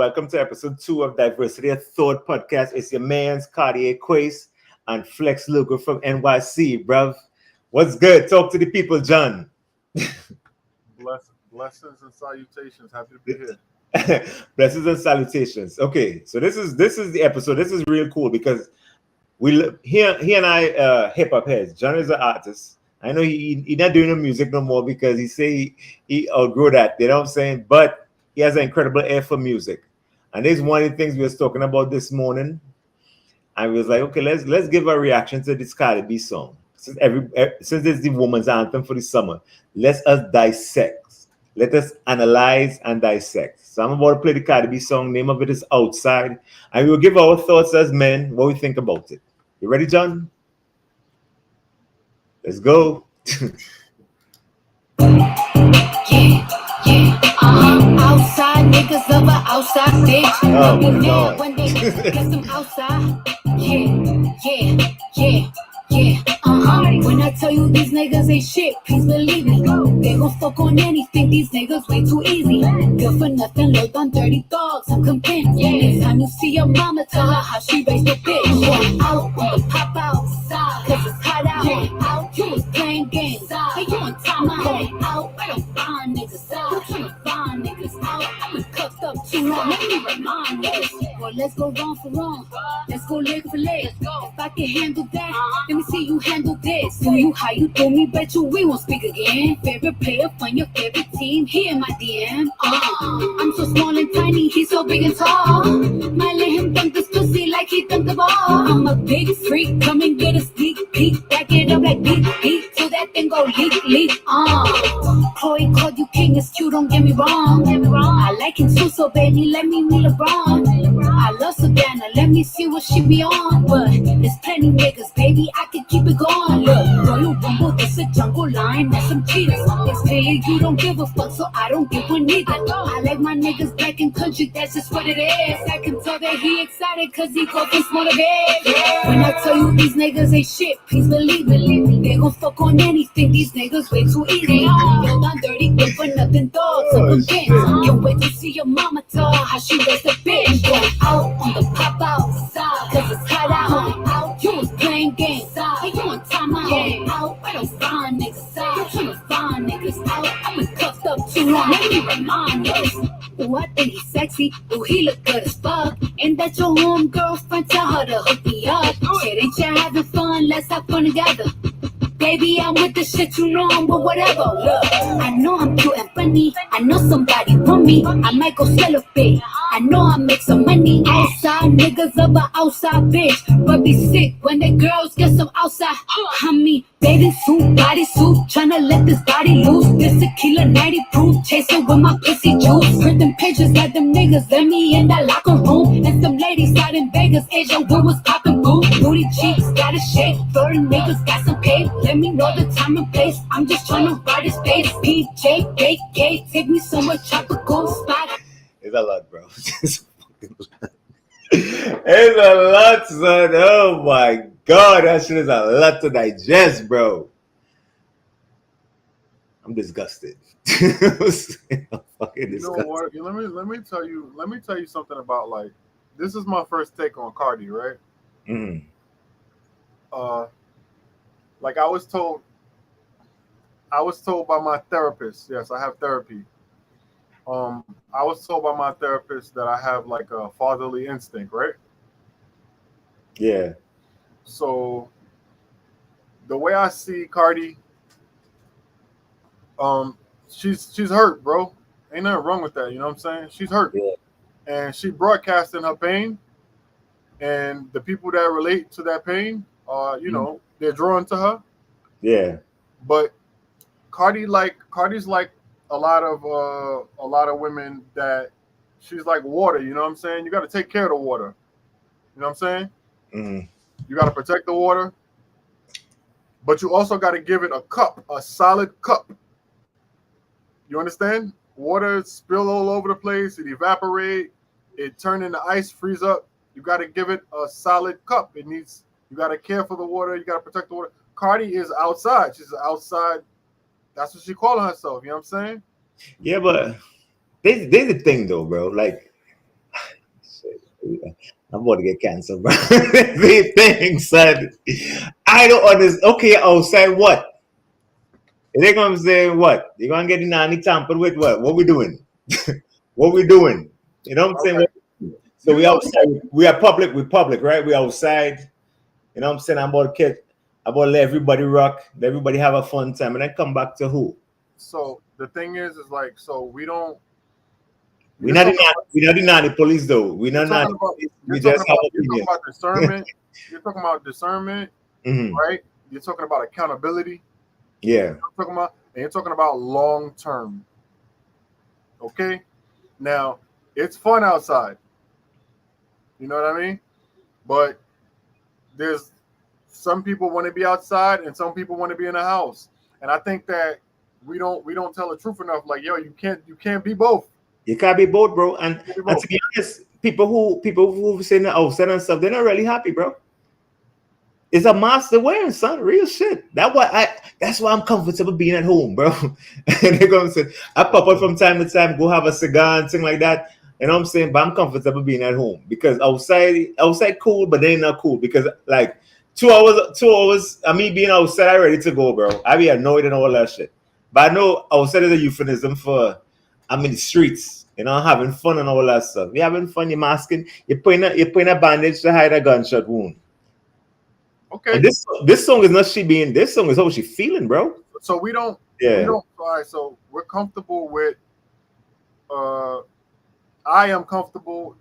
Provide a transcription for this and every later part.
welcome to episode 2 of Diversity of Thought podcast. It's your man's Cardi B and Flex Luger from NYC, bruv. What's good? Talk to the people, John. Blessings and salutations. Happy to be here. Blessings and salutations. Okay, so this is the episode. This is real cool because he and I hip hop heads. John is an artist. I know he not doing the music no more because he say he outgrew that. You know what I'm saying? But he has an incredible ear for music, and this is one of the things we was talking about this morning. And we was like, okay, let's give a reaction to this Cardi B song. Since it's the woman's anthem for the summer, let us dissect. Let us analyze and dissect. So I'm about to play the Cardi B song. Name of it is Outside, and we will give our thoughts as men, what we think about it. You ready, John? Let's go. Outside niggas love a outside bitch. Oh my God. When they get some outside. When I tell you these niggas ain't shit, please believe me. They gon' fuck on anything. These niggas way too easy. Good for nothing, look on dirty dogs. I'm convinced. Next time you see your mama, tell her how she raised a bitch. Out on the pop outside, cause it's hot out. Out, you was playing games. Hey, you on time out. I don't find niggas out. I'm trying to find niggas out. I've been cuffed up too long. Let me remind niggas. Well, let's go wrong for wrong. Let's go leg for leg. If I can handle that, let me see you handle this. Do you how you do me? Bet you we won't speak again. Favorite player from your favorite team, he in my DM. I'm so small and tiny, he's so big and tall. Might let him dunk this pussy like he dunked the ball. I'm a big freak, come and get a sneak peek. Back it up like beat, till that thing go leak. Chloe called you king, it's cute, don't get me wrong. I like him too, so baby, let me meet LeBron. I love Savannah, let me see what she be on. But there's plenty niggas, baby, I can keep it going. Look, Royal Rumble, this a jungle line, that's some cheaters. It's clear you don't give a fuck, so I don't give one either. I like my niggas black and country, that's just what it is. I can tell that he excited, cause he go from small to big. When I tell you these niggas ain't shit, please believe it. They gon' fuck on anything, these niggas way too easy. Build on dirty, good for nothing dogs, so convinced. Can't wait to see your mama tell her how she raised a bitch. Going out on the pop outside, cause it's hot out. You was playing games, hey, you on time out. I don't find niggas out. I'm trying to find niggas out. I've been cuffed up too long. Let me remind niggas. Ooh, I think he's sexy. Ooh, he look good as fuck. And that your home girlfriend, tell her to hook me up. Shit, ain't you having fun? Let's have fun together. Baby, I'm with the shit, you know I'm with whatever. Look, I know I'm cute and funny. I know somebody want me. I might go sell a bit. I know I make some money. Outside niggas of an outside bitch, but be sick when the girls get some outside. I mean, bathing suit, body suit, tryna let this body loose. This tequila 90 proof, chasing with my pussy juice. Printing pictures like them niggas, let me in that locker room. And some ladies out in Vegas, Asia, what was poppin' boom. Booty cheeks, got a shake, flirting niggas, got some cake. Let me know the time and place, I'm just tryna ride his face. PJ, AK, take me somewhere tropical spot. It's a lot, bro. It's a lot, son. Oh my God, that shit is a lot to digest, bro. I'm disgusted. I'm fucking You know disgusted. what? Let me tell you something about, like, this is my first take on Cardi, right? Mm. Like I was told by my therapist. Yes, I have therapy. I was told by my therapist that I have like a fatherly instinct, right? Yeah. So the way I see Cardi, she's hurt, bro. Ain't nothing wrong with that, you know what I'm saying? She's hurt. Yeah. And she broadcasting her pain, and the people that relate to that pain, know, they're drawn to her. Yeah. But Cardi's like a lot of women that she's like water, you know what I'm saying? You got to take care of the water. You know what I'm saying? Mm. You got to protect the water, but you also got to give it a cup, a solid cup. You understand? Water spill all over the place, it evaporate, it turn into ice, freeze up. You got to give it a solid cup. You got to care for the water, you got to protect the water. Cardi is outside. She's outside. That's what she calling herself. You know what I'm saying? Yeah, but there's the thing though, bro. Like, I'm about to get canceled, bro. Same thing, son. I don't understand. Okay, outside what? They're gonna say what? You're gonna get the nanny tampered with what? What we doing? What we doing? You know what I'm saying? Okay. So You we know, outside. We are public. We public, right? We outside. You know what I'm saying? I'm about to catch. I'm about to let everybody rock. Let everybody have a fun time, and then come back to who? so the thing is like, so we don't. We're You're not in. talking about. We're not in nanny police though. We're You're not talking nanny about. police. You're We talking just have about. You're talking opinion. about discernment. You're talking about discernment, Hmm. right? You're talking about accountability. Yeah. You're talking about, and you're talking about long term. Okay. Now, it's fun outside. You know what I mean? But there's some people want to be outside and some people want to be in the house. And I think that we don't tell the truth enough. Like, yo, you can't be both. You can't be both, bro. You can't be And both. to be honest, people who say that outside and stuff, they're not really happy, bro. It's a master wearing, son. Real shit. That's why I'm comfortable being at home, bro. And they're gonna say I pop up from time to time, go have a cigar and thing like that. You know what I'm saying? But I'm comfortable being at home because outside cool, but they not cool because like 2 hours of me being outside, I ready to go, bro. I be annoyed and all that shit. But I know outside is a euphemism for I'm in the streets, you know, having fun and all that stuff. You're having fun, you're masking, you're putting a bandage to hide a gunshot wound. Okay. And this song is not she being. This song is how she feeling, bro. So we don't. We Yeah. don't. All right. So we're comfortable with. I am comfortable.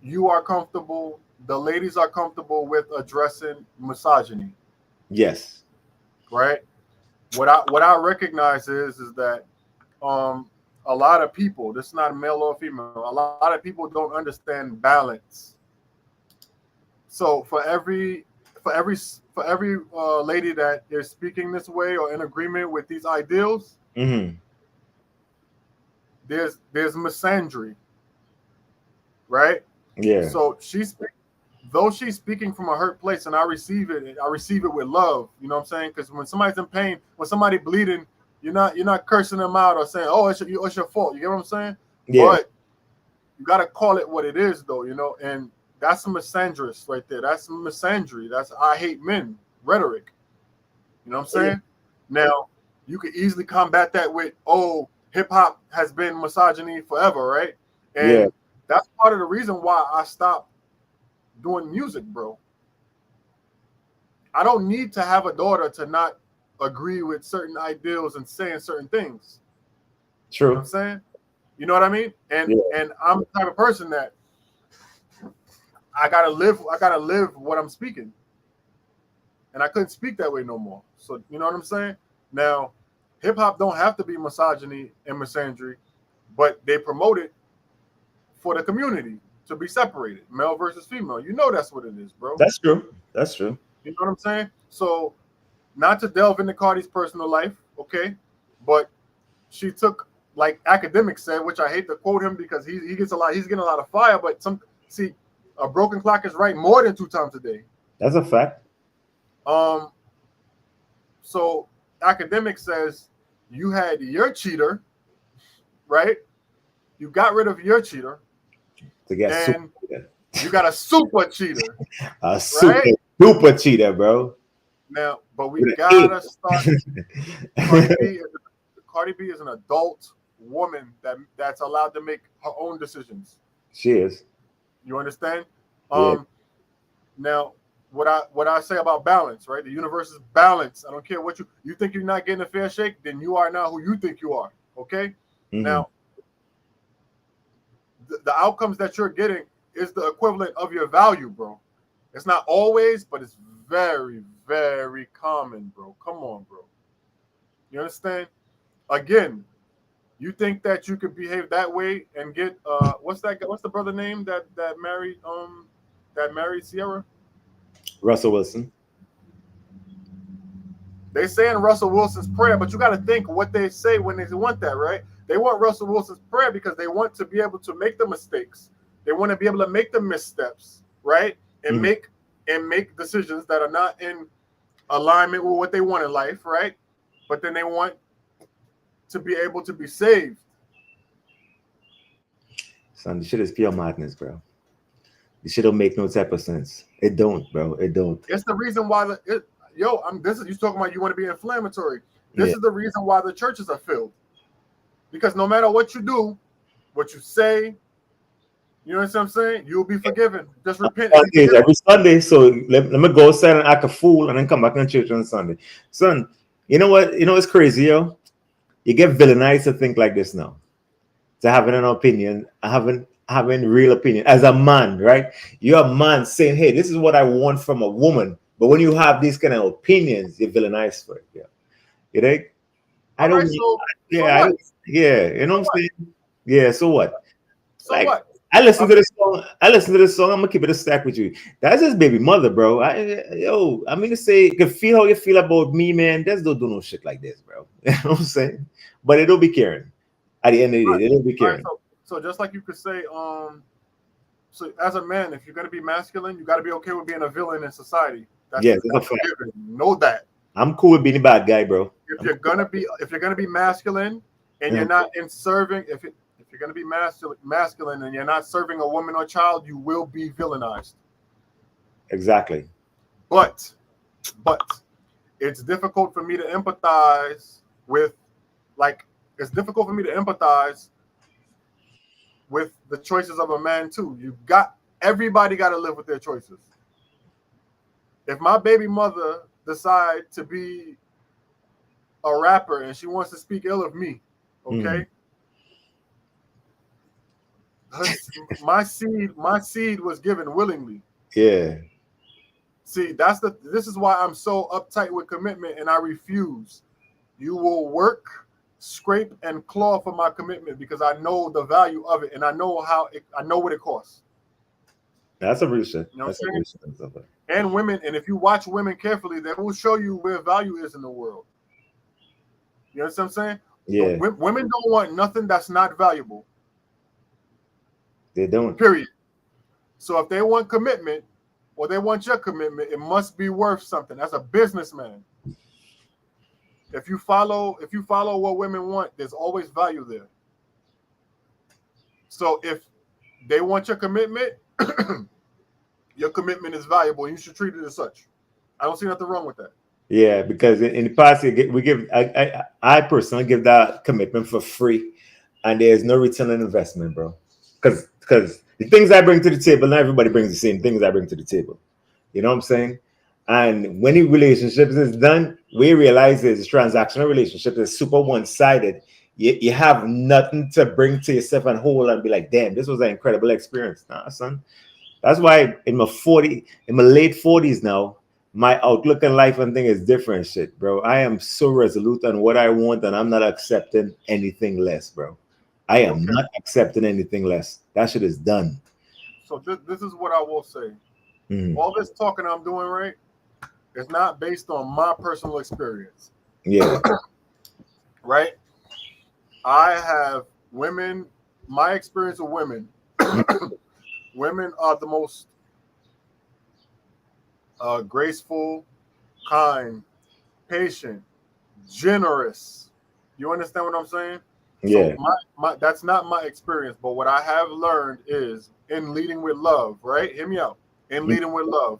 You are comfortable. The ladies are comfortable with addressing misogyny, Yes. right? What I recognize is that a lot of people. This is not male or female. A lot of people don't understand balance. So for every lady that is speaking this way or in agreement with these ideals, Mm-hmm. there's misandry, right? Yeah. So though she's speaking from a hurt place, and I receive it with love. You know what I'm saying? Because when somebody's in pain, when somebody bleeding, you're not cursing them out or saying, "Oh, it's your fault." You get what I'm saying? Yeah. But you gotta call it what it is, though. And that's some misandrous right there. That's some misandry. That's I hate men rhetoric. You know what I'm saying? Now, you could easily combat that with, oh, hip hop has been misogyny forever, right? Yeah. And that's part of the reason why I stopped doing music, bro. I don't need to have a daughter to not agree with certain ideals and saying certain things. You know what I'm True. saying? You know what I mean? And Yeah. and I'm the type of person that I gotta live what I'm speaking. And I couldn't speak that way no more. So you know what I'm saying? Now, hip hop don't have to be misogyny and misandry, but they promote it for the community to be separated, male versus female. You know that's what it is, bro. That's true. That's true. You know what I'm saying? So, not to delve into Cardi's personal life, okay, but she took, like academics said, which I hate to quote him because he's getting a lot of fire. But a broken clock is right more than 2 times a day. That's a fact. Um, so academic says you had your cheater, right? You got rid of your cheater, To get and you got a super cheater, a super right? super cheater, bro. Now, but we With an gotta eight. start. Cardi B is an adult woman that's allowed to make her own decisions. She is. You understand? Yeah. Now, what I say about balance, right? The universe is balance. I don't care what you think you're not getting a fair shake, then you are now who you think you are. Okay. Mhm. Now, the outcomes that you're getting is the equivalent of your value, bro. It's not always, but it's very, very common, bro. Come on, bro. You understand? Again, you think that you could behave that way and get what's the brother name that married Sierra? Russell Wilson. They saying Russell Wilson's prayer, but you got to think what they say when they want that, right? They want Russell Wilson's prayer because they want to be able to make the mistakes. They want to be able to make the missteps, right? And make decisions that are not in alignment with what they want in life, right? But then they want to be able to be saved. Son, the shit is pure madness, bro. This shit don't make no type of sense. It don't, bro. It don't. It's the reason why this is you talking about you want to be inflammatory. This Yeah. is the reason why the churches are filled. Because no matter what you do, what you say, you know what I'm saying? You'll be forgiven. Just repent. And be Sundays, forgiven. every Sunday. So let me go outside and act a fool and then come back on church on Sunday. Son, you know what? You know what's crazy, yo? You get villainized to think like this now. To having an opinion, having real opinion. As a man, right? You're a man saying, hey, this is what I want from a woman. But when you have these kind of opinions, you're villainized for it. Yeah. You think? I All don't right, so yeah, what? yeah, you know what I'm saying? Yeah, so what? So what? I listen I to this song. I'm gonna keep it a stack with you. That's his baby mother, bro. I mean to say, you can feel how you feel about me, man. Just don't do no shit like this, bro. You know what I'm saying? But it don't be caring. At the end of the day, they don't be All right, caring. so just like you could say, so as a man, if you're gonna be masculine, you got to be okay with being a villain in society. Yes, that's a fact. Forgiven. Know that. I'm cool with being a bad guy, bro. If you're gonna be masculine and you're not in serving, if you're gonna be masculine and you're not serving a woman or child, you will be villainized. Exactly. But it's difficult for me to empathize with, with the choices of a man too. Everybody got to live with their choices. If my baby mother decide to be a rapper and she wants to speak ill of me, okay, my seed was given willingly. Yeah. See, this is why I'm so uptight with commitment, and I refuse. You will work, scrape, and claw for my commitment because I know the value of it, and I know I know what it costs. That's a real shit. You know That's what a I'm real saying? shit. And women, and if you watch women carefully, they will show you where value is in the world. You know what I'm saying? Yeah. Women don't want nothing that's not valuable. They don't. Period. So if they want commitment, or they want your commitment, it must be worth something. As a businessman, if you follow what women want, there's always value there. So if they want your commitment, your commitment is valuable, and you should treat it as such. I don't see nothing wrong with that. Yeah, because in the past I personally give that commitment for free, and there's no return on investment, bro. Because the things I bring to the table, not everybody brings the same things I bring to the table. You know what I'm saying? And when the relationships is done, we realize is transactional relationships is super one-sided. You have nothing to bring to yourself and hold and be like, damn, this was an incredible experience. Nah, son. That's why in my late 40s now, my outlook in life and thing is different shit, bro. I am so resolute on what I want, and I'm not accepting anything less, bro. I am not accepting anything less. That shit is done. So this is what I will say. All this talking I'm doing, right, is not based on my personal experience. Yeah. Right? I have women, my experience with women, women are the most graceful, kind, patient, generous. You understand what I'm saying? Yeah. So that's not my experience, but what I have learned is in leading with love, right? Hear me out. In leading with love.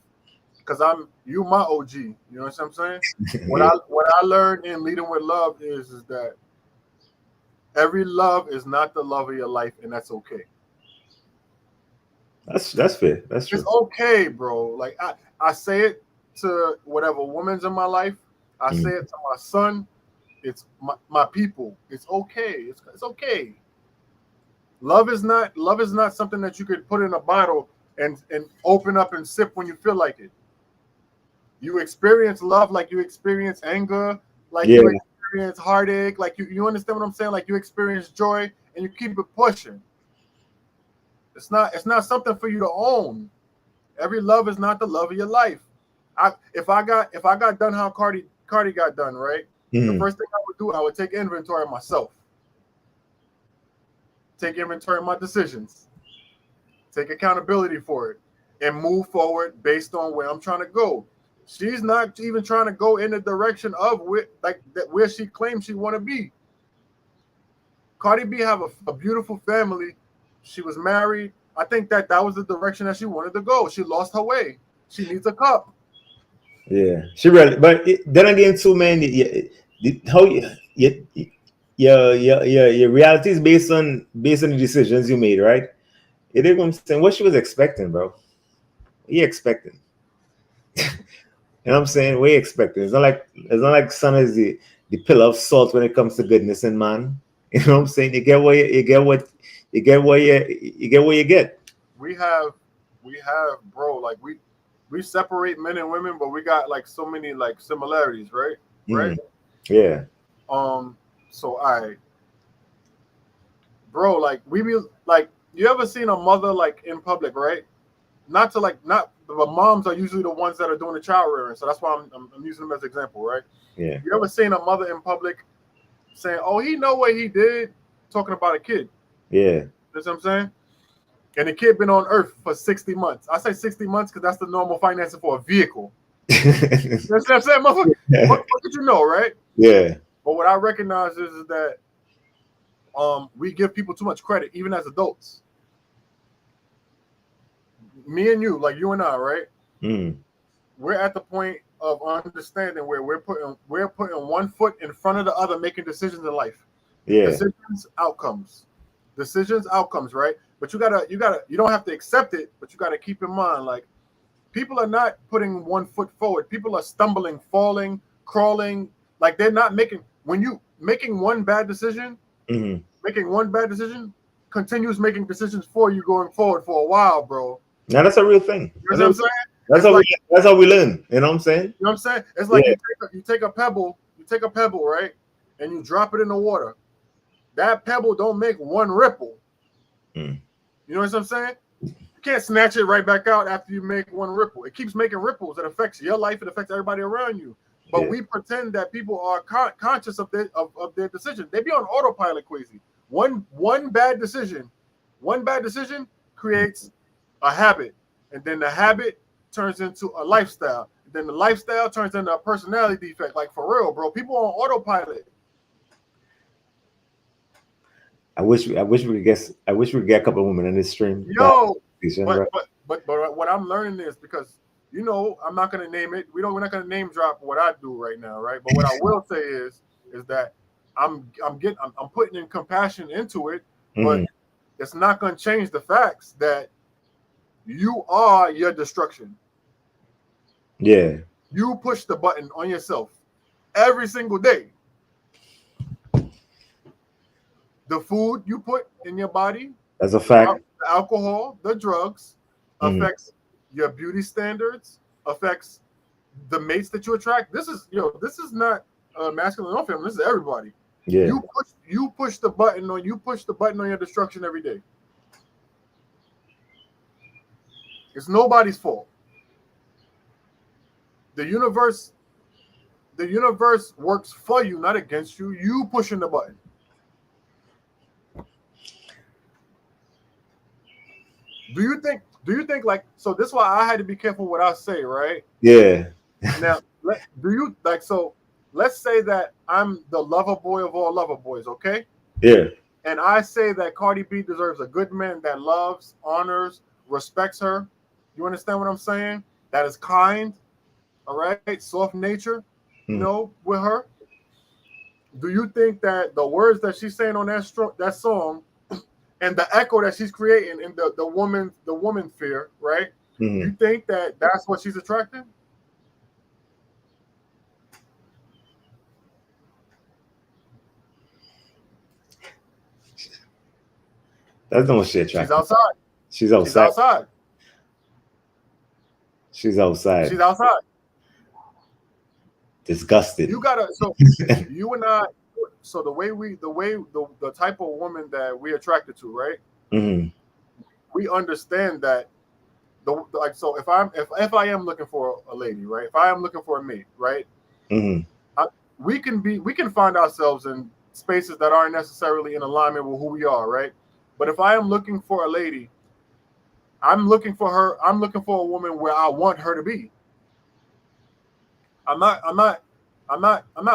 Because you my OG. You know what I'm saying? What I learned in leading with love is that every love is not the love of your life, and that's okay. That's fair. That's true. It's okay, bro. Like I say it to whatever woman's in my life. I say it to my son. It's my people. It's okay. It's okay. Love is not something that you could put in a bottle and open up and sip when you feel like it. You experience love like you experience anger, like you experience heartache, like you understand what I'm saying? Like you experience joy and you keep it pushing. It's not something for you to own. Every love is not the love of your life. If I got done how Cardi got done, right? The first thing I would do, I would take inventory of myself. Take inventory of my decisions. Take accountability for it and move forward based on where I'm trying to go. She's not even trying to go in the direction of where she claims she want to be. Cardi B have a beautiful family. She was married. I think that was the direction that she wanted to go. She lost her way. She needs a cup. Yeah, she really. But then again, too, man, how your reality is based on the decisions you made, right? It is what I'm saying. What she was expecting, bro. What you expecting? You know what I'm saying? What you expecting? It's not like sun is the pillar of salt when it comes to goodness and man. You know what I'm saying? You get what you get what you get what you get what you get. We have, bro. Like we separate men and women, but we got like so many like similarities, right? Right. Yeah. So bro, like we be like, you ever seen a mother like in public, right? Not the moms are usually the ones that are doing the child rearing, so that's why I'm using them as an example, right? Yeah. You ever seen a mother in public saying, "Oh, he know what he did," talking about a kid? Yeah. That's what I'm saying. And the kid been on Earth for 60 months. I say 60 months because that's the normal financing for a vehicle. That's what I'm saying, motherfucker. What did you know, right? Yeah. But what I recognize is that we give people too much credit, even as adults. Me and you, like you and I, right? We're at the point of understanding where we're putting one foot in front of the other, making decisions in life. Yeah. Decisions, outcomes, right? But you don't have to accept it, but you gotta keep in mind, like, people are not putting one foot forward. People are stumbling, falling, crawling. Like, they're not making one bad decision, continues making decisions for you going forward for a while, bro. Now that's a real thing. You know what I'm saying? That's how we learn. You know what I'm saying? You know what I'm saying? It's like you take a pebble, right? And you drop it in the water. That pebble don't make one ripple. You know what I'm saying? You can't snatch it right back out after you make one ripple. It keeps making ripples. It affects your life. It affects everybody around you. But we pretend that people are conscious of their decision. They be on autopilot, crazy. One bad decision creates a habit, and then the habit turns into a lifestyle. Then the lifestyle turns into a personality defect. Like, for real, bro. People on autopilot. I wish we could get a couple of women in this stream. Yo, but what I'm learning is, because I'm not gonna name it. We're not gonna name drop what I do right now, right? But what I will say is that I'm putting in compassion into it, but it's not gonna change the facts that you are your destruction. Yeah. You push the button on yourself every single day. The food you put in your body, that's a fact. The alcohol, the drugs, affects your beauty standards, affects the mates that you attract. This is not masculine or feminine. This is everybody. Yeah. You push the button on your destruction every day. It's nobody's fault. The universe works for you, not against you. You pushing the button. Do you think like, so this is why I had to be careful what I say, right? Yeah. Now, let's say that I'm the lover boy of all lover boys, okay? Yeah. And I say that Cardi B deserves a good man that loves, honors, respects her. You understand what I'm saying? That is kind, all right? Soft nature, with her. Do you think that the words that she's saying on that song and the echo that she's creating in the woman fear, right? You think that that's what she's attracting? That's not what she attracting. She's outside. She's outside. Disgusted. You gotta. So you and I. So the type of woman that we attracted to, right? We understand that so if I am looking for a lady, right? If I am looking for a mate, right? We can find ourselves in spaces that aren't necessarily in alignment with who we are, right? But if I am looking for a lady, I'm looking for a woman where I want her to be. I'm not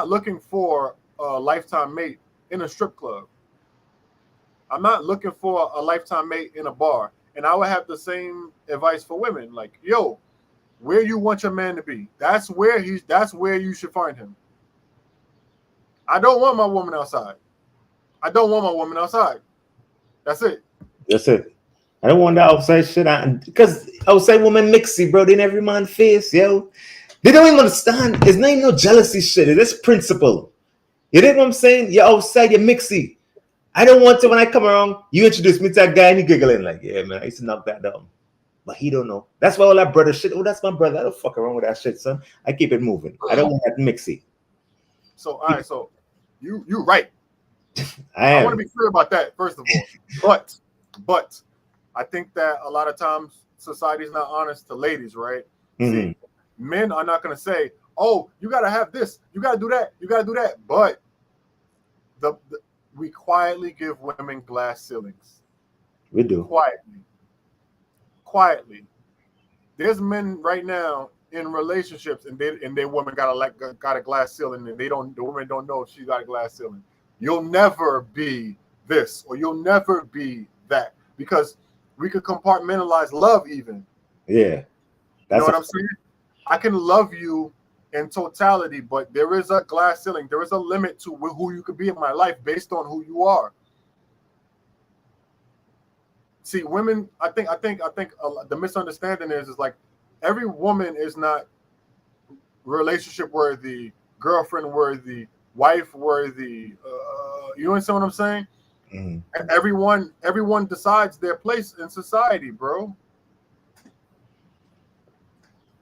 looking for a lifetime mate in a strip club. I'm not looking for a lifetime mate in a bar. And I would have the same advice for women. Like, yo, where you want your man to be, that's where you should find him. I don't want my woman outside. I don't want my woman outside. That's it. That's it. I don't want that outside shit. Because outside women mixy, bro. They in every man face, yo. They don't even understand. It's not even no jealousy shit. It is principle. You know what I'm saying? You're outside, you're mixy. I don't want to, when I come around, you introduce me to that guy and he giggling like, yeah, man, I used to knock that down. But he don't know. That's why all that brother shit. Oh, that's my brother. I don't fuck around with that shit, son. I keep it moving. I don't want that mixy. So, all right. So, you right. I want to be clear about that, first of all. But I think that a lot of times society's not honest to ladies, right? Mm-hmm. See, men are not going to say, oh, you got to have this. You got to do that. You got to do that. But we quietly give women glass ceilings. We do. Quietly. There's men right now in relationships and their woman got a glass ceiling and the woman don't know if she got a glass ceiling. You'll never be this or you'll never be that, because we could compartmentalize love even. Yeah. You know what I'm saying? I can love you in totality, but there is a glass ceiling. There is a limit to who you could be in my life based on who you are. See, women, I think the misunderstanding is like every woman is not relationship worthy, girlfriend worthy, wife worthy. You understand what I'm saying? Mm-hmm. And everyone decides their place in society, bro.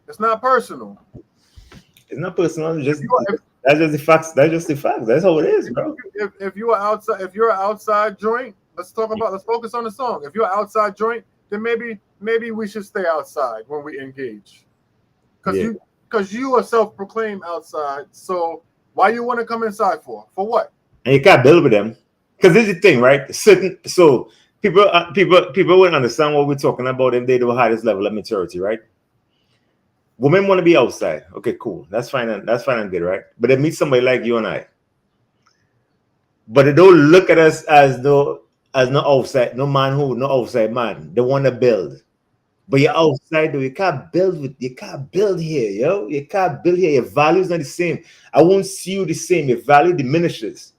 It's not personal. It's not personal. That's just the facts. That's just the facts. That's how it is, bro. If you're an outside joint, let's focus on the song. If you're an outside joint, then maybe we should stay outside when we engage. Because you are self-proclaimed outside. So why you want to come inside for? For what? And you can't build with them. Because this is the thing, right? So people wouldn't understand what we're talking about if they don't have this level of maturity, right? Women want to be outside. Okay, cool. That's fine and good, right? But they meet somebody like you and I. But they don't look at us as no outside, no outside man. They want to build. But you're outside though. You can't build here, yo. You can't build here. Your value is not the same. I won't see you the same. Your value diminishes.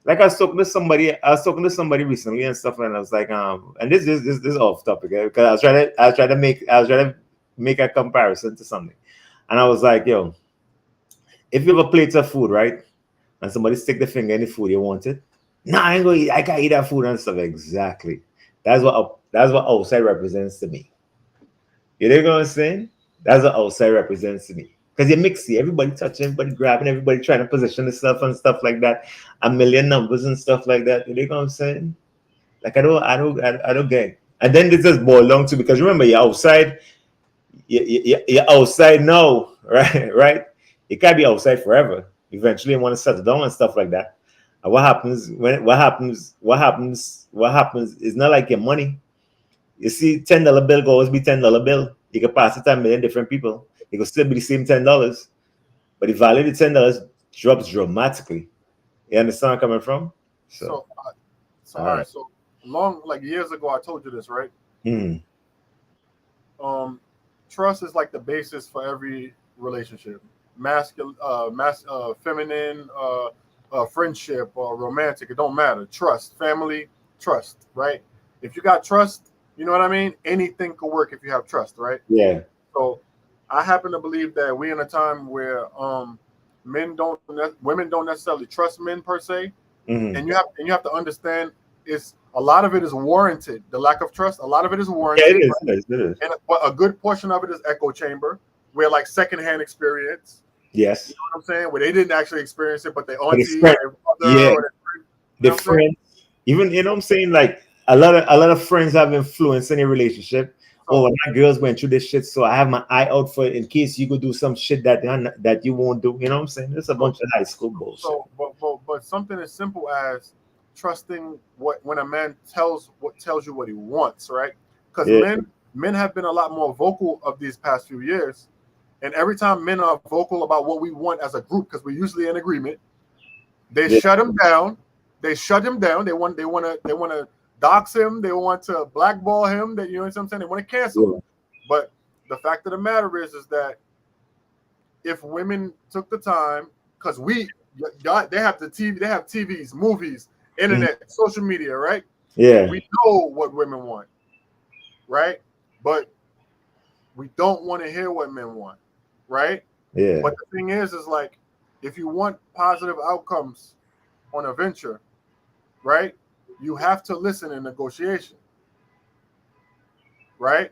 Like I was talking to somebody recently and stuff, and I was like, and this is off topic, because I was trying to make a comparison to something. And I was like, yo, if you have a plate of food, right? And somebody stick the finger in the food, you want it? Nah, I ain't gonna eat. I can't eat that food and stuff. Exactly. That's what outside represents to me. You know what I'm saying? That's what outside represents to me. Because you're mixy, everybody touching, everybody grabbing, everybody trying to position themselves and stuff like that. A million numbers and stuff like that. You know what I'm saying? Like I don't get it. And then this just boils down to, because remember, you're outside. You're outside now, right? Right? You can't be outside forever. Eventually, you want to settle down and stuff like that. And what happens is not like your money. You see, $10 bill will always be $10 bill. You can pass it to a million different people. It will still be the same $10, but the value of the $10 drops dramatically. You understand where I'm coming from? So all right. So long, like years ago, I told you this, right? Mm. Trust is like the basis for every relationship. Masculine, feminine, friendship, or romantic. It don't matter. Trust, family, trust, right? If you got trust, you know what I mean? Anything could work if you have trust, right? Yeah. So I happen to believe that we're in a time where women don't necessarily trust men per se, and you have to understand a lot of it is warranted. The lack of trust, a lot of it is warranted. Yeah, it is. And a good portion of it is echo chamber, where like secondhand experience. Yes. You know what I'm saying? Where they didn't actually experience it, but they auntie, the friend, even you know what I'm saying, like a lot of friends have influence in a relationship. Oh, my girls went through this shit, so I have my eye out for it in case you could do some shit that you won't do. You know what I'm saying? There's a bunch of high school bullshit. So, but something as simple as trusting when a man tells you what he wants, right? Because men have been a lot more vocal of these past few years, and every time men are vocal about what we want as a group, because we're usually in agreement, they shut him down. They shut him down. They want to dox him. They want to blackball him. That, you know what I'm saying? They want to cancel him. But the fact of the matter is that if women took the time, because they have the TV, they have TVs, movies, internet, social media, right? Yeah. We know what women want, right? But we don't want to hear what men want, right? Yeah. But the thing is like, if you want positive outcomes on a venture, right, you have to listen in negotiation, right?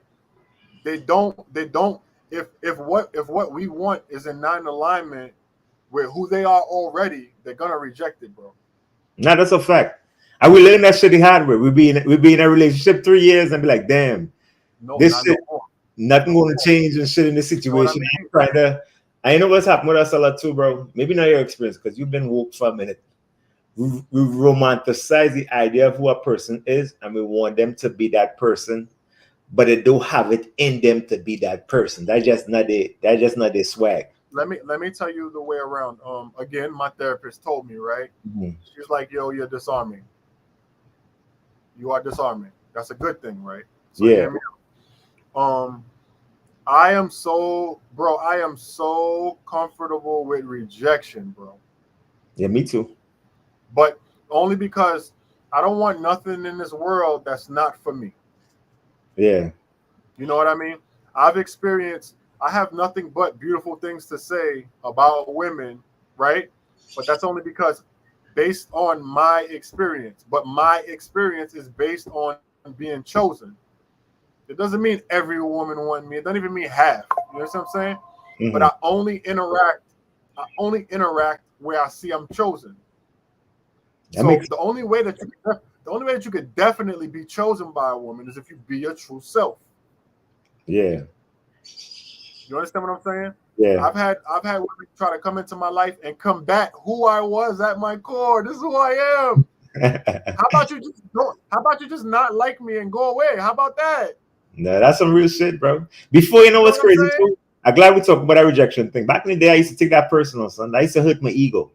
They don't. If what we want is in non-alignment with who they are already, they're gonna reject it, bro. Now that's a fact. I will learn that shit the hard way. We be in a relationship 3 years and be like, damn, No, this not shit, no more. nothing No going to more. change and shit in the You know what I situation. mean? I'm trying to. I know what's happened with us a lot too, bro. Maybe not your experience because you've been woke for a minute. We romanticize the idea of who a person is, and we want them to be that person, but they don't have it in them to be that person. That's just not their swag. Let me tell you the way around. Again, my therapist told me, right? She's like, yo, you're disarming. You are disarming. That's a good thing, right? So Yeah. hear me out. I am so comfortable with rejection, bro. Yeah, me too. But only because I don't want nothing in this world that's not for me. Yeah. You know what I mean? I have nothing but beautiful things to say about women, right? But that's only because based on my experience. But my experience is based on being chosen. It doesn't mean every woman wants me. It doesn't even mean half. You know what I'm saying? Mm-hmm. But I only interact where I see I'm chosen. So the only way that you could definitely be chosen by a woman is if you be your true self. Yeah. You understand what I'm saying? Yeah. I've had women try to come into my life and combat who I was at my core. This is who I am. How about you just not like me and go away? How about that? No, that's some real shit, bro. Before, you know what's crazy too? I'm glad we talked about that rejection thing. Back in the day, I used to take that personal, son. I used to hurt my ego.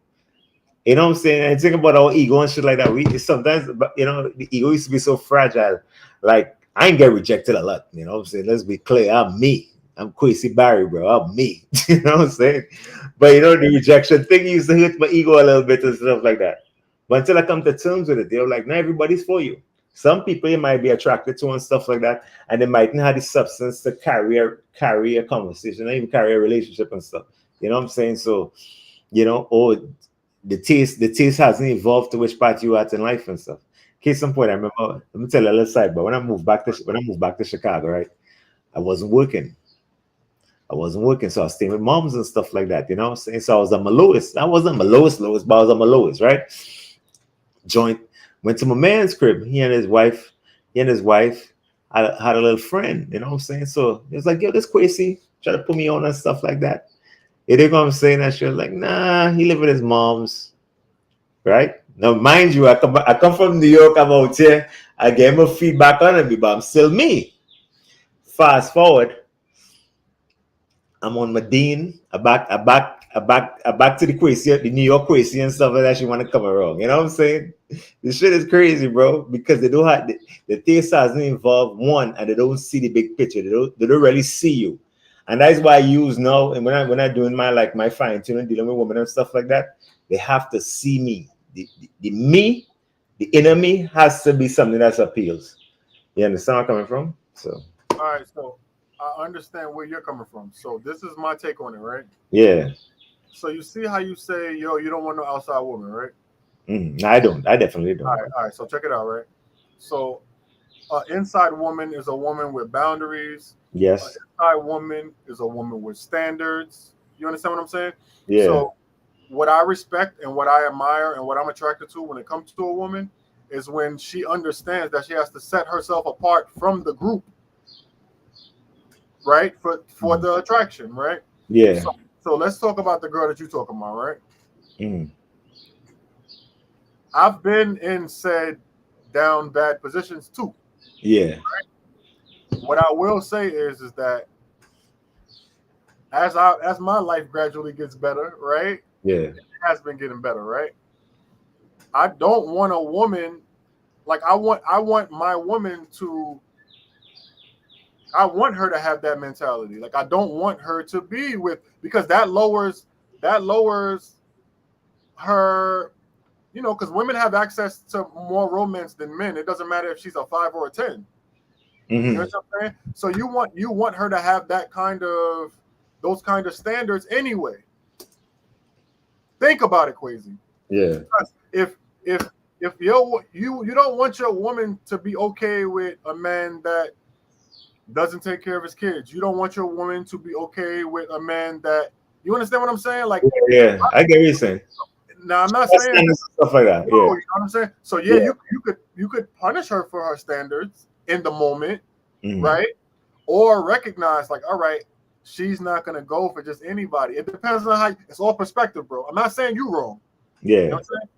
You know what I'm saying? And think about our ego and shit like that. We sometimes, you know, the ego used to be so fragile. Like, I ain't get rejected a lot. You know what I'm saying? Let's be clear. I'm me. I'm Quincy Barry, bro. I'm me. You know what I'm saying? But, you know, the rejection thing used to hurt my ego a little bit and stuff like that. But until I come to terms with it, they're like, not everybody's for you. Some people you might be attracted to and stuff like that, and they mightn't have the substance to carry a conversation, or even carry a relationship and stuff. You know what I'm saying? So, you know, the taste hasn't evolved to which part you at in life and stuff. Case in point, I remember. Let me tell you a little side. But when I moved back to Chicago, right, I wasn't working. So I was staying with moms and stuff like that. You know what I'm saying? So I was on my lowest. I wasn't my lowest, but I was on my lowest, right? Went to my man's crib. He and his wife had a little friend. You know what I'm saying? So it was like, yo, this Quasi try to put me on and stuff like that. You know what I'm saying? That shit, like, nah, he live with his mom's, right? Now, mind you, I come from New York. I'm out here. I gave him a feedback on it, but I'm still me. Fast forward, I'm on my dean. I back to the Quasi, the New York Quasi and stuff like that. She want to come around. You know what I'm saying? This shit is crazy, bro, because they don't have the taste hasn't involved one, and they don't see the big picture. They don't really see you. And that's why I use now, and when I doing my fine tuning, dealing with women and stuff like that, they have to see me. The me, the inner me has to be something that appeals. You understand where I'm coming from? So all right, so I understand where you're coming from. So this is my take on it, right? yeah. So you see how you say, yo, you don't want no outside woman, right? No, I don't. I definitely don't. All right. So check it out, right? So inside woman is a woman with boundaries. Yes. Inside woman is a woman with standards. You understand what I'm saying? Yeah. So what I respect and what I admire and what I'm attracted to when it comes to a woman is when she understands that she has to set herself apart from the group, right? For the attraction, right? Yeah. So let's talk about the girl that you're talking about, right? Mm. I've been in said down bad positions too. Yeah. Right? What I will say is that as my life gradually gets better, right? Yeah. It has been getting better, right? I don't want a woman Like I want my woman to. I want her to have that mentality. Like I don't want her to be with because that lowers her. You know, because women have access to more romance than men. It doesn't matter if she's a 5 or a 10. You know what I'm saying? So you want her to have those kind of standards anyway. Think about it, Quasi. Yeah. Because if you don't want your woman to be okay with a man that doesn't take care of his kids. You don't want your woman to be okay with a man that you understand what I'm saying? Like yeah, I get what you're saying. now I'm not saying stuff like that. no, Yeah. you know what I'm saying? So yeah, you could punish her for her standards in the moment, right? Or recognize like, all right, she's not gonna go for just anybody. It depends on how it's all perspective, bro. I'm not saying you wrong. Yeah. You know what I'm saying?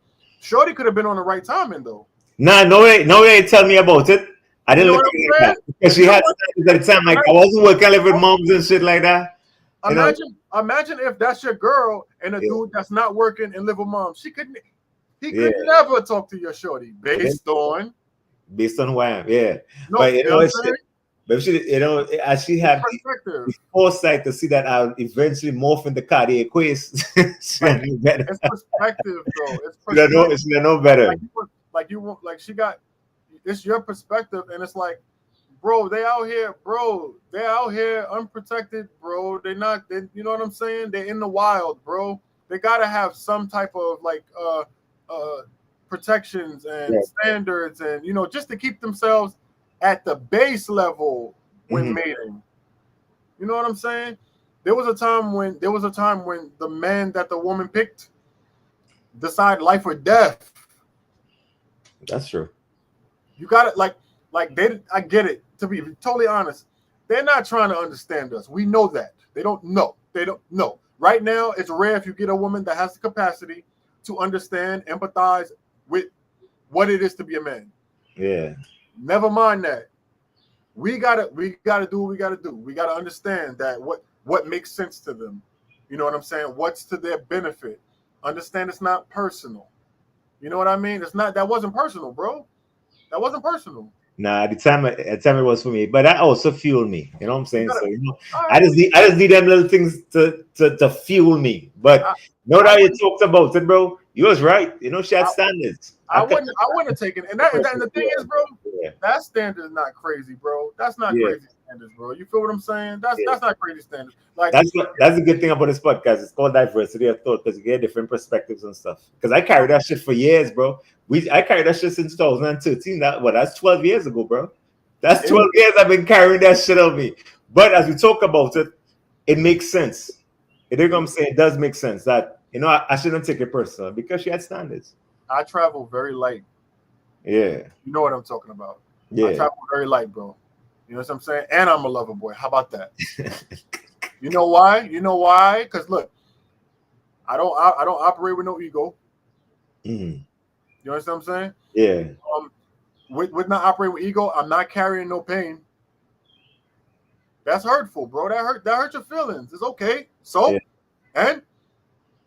Shorty could have been on the right timing though. Nah, no way tell me about it. I didn't look at it like that because she had standards at the time. Like I wasn't working live with moms and shit like that. Imagine if that's your girl and a dude that's not working and live with mom. He could never talk to your shorty based on who I am. Yeah. No, but you know what I'm saying? But she, as she had the foresight to see that I'll eventually morph into Cardi Quest. It's perspective, though. It's perspective. She know better. She got it's your perspective, and it's like, bro, they out here unprotected, bro. They're not, you know what I'm saying? They're in the wild, bro. They gotta have some type of protections and standards, and just to keep themselves at the base level when mating. You know what I'm saying? There was a time when the man that the woman picked decide life or death. That's true. You got it, like I get it. To be totally honest, they're not trying to understand us. We know that. They don't know. Right now, it's rare if you get a woman that has the capacity to understand, empathize with what it is to be a man. Yeah. Never mind that. We gotta do what we gotta do. We gotta understand that what makes sense to them. You know what I'm saying? What's to their benefit? Understand it's not personal. You know what I mean? That wasn't personal, bro. That wasn't personal. Nah, the time it was for me, but that also fueled me. You know what I'm saying? So I just need them little things to fuel me. But no doubt you talked about it, bro. You was right. She had standards. I wouldn't have taken it. And the thing is, bro, that standard is not crazy, bro. That's not crazy standards, bro. You feel what I'm saying? That's not crazy standards. Like that's the good thing about this podcast. It's called diversity of thought because you get different perspectives and stuff. Because I carried that shit for years, bro. I carried that shit since 2013. That's 12 years ago, bro. That's 12 years I've been carrying that shit on me. But as we talk about it, it makes sense. You know what I'm saying? It does make sense that I shouldn't take it personal because she had standards. I travel very light. Yeah. You know what I'm talking about. Yeah. I travel very light, bro. You know what I'm saying? And I'm a lover boy. How about that? You know why? Because look, I don't operate with no ego. You understand what I'm saying? Yeah. With not operating with ego, I'm not carrying no pain. That's hurtful, bro. That hurts your feelings. It's okay. So, and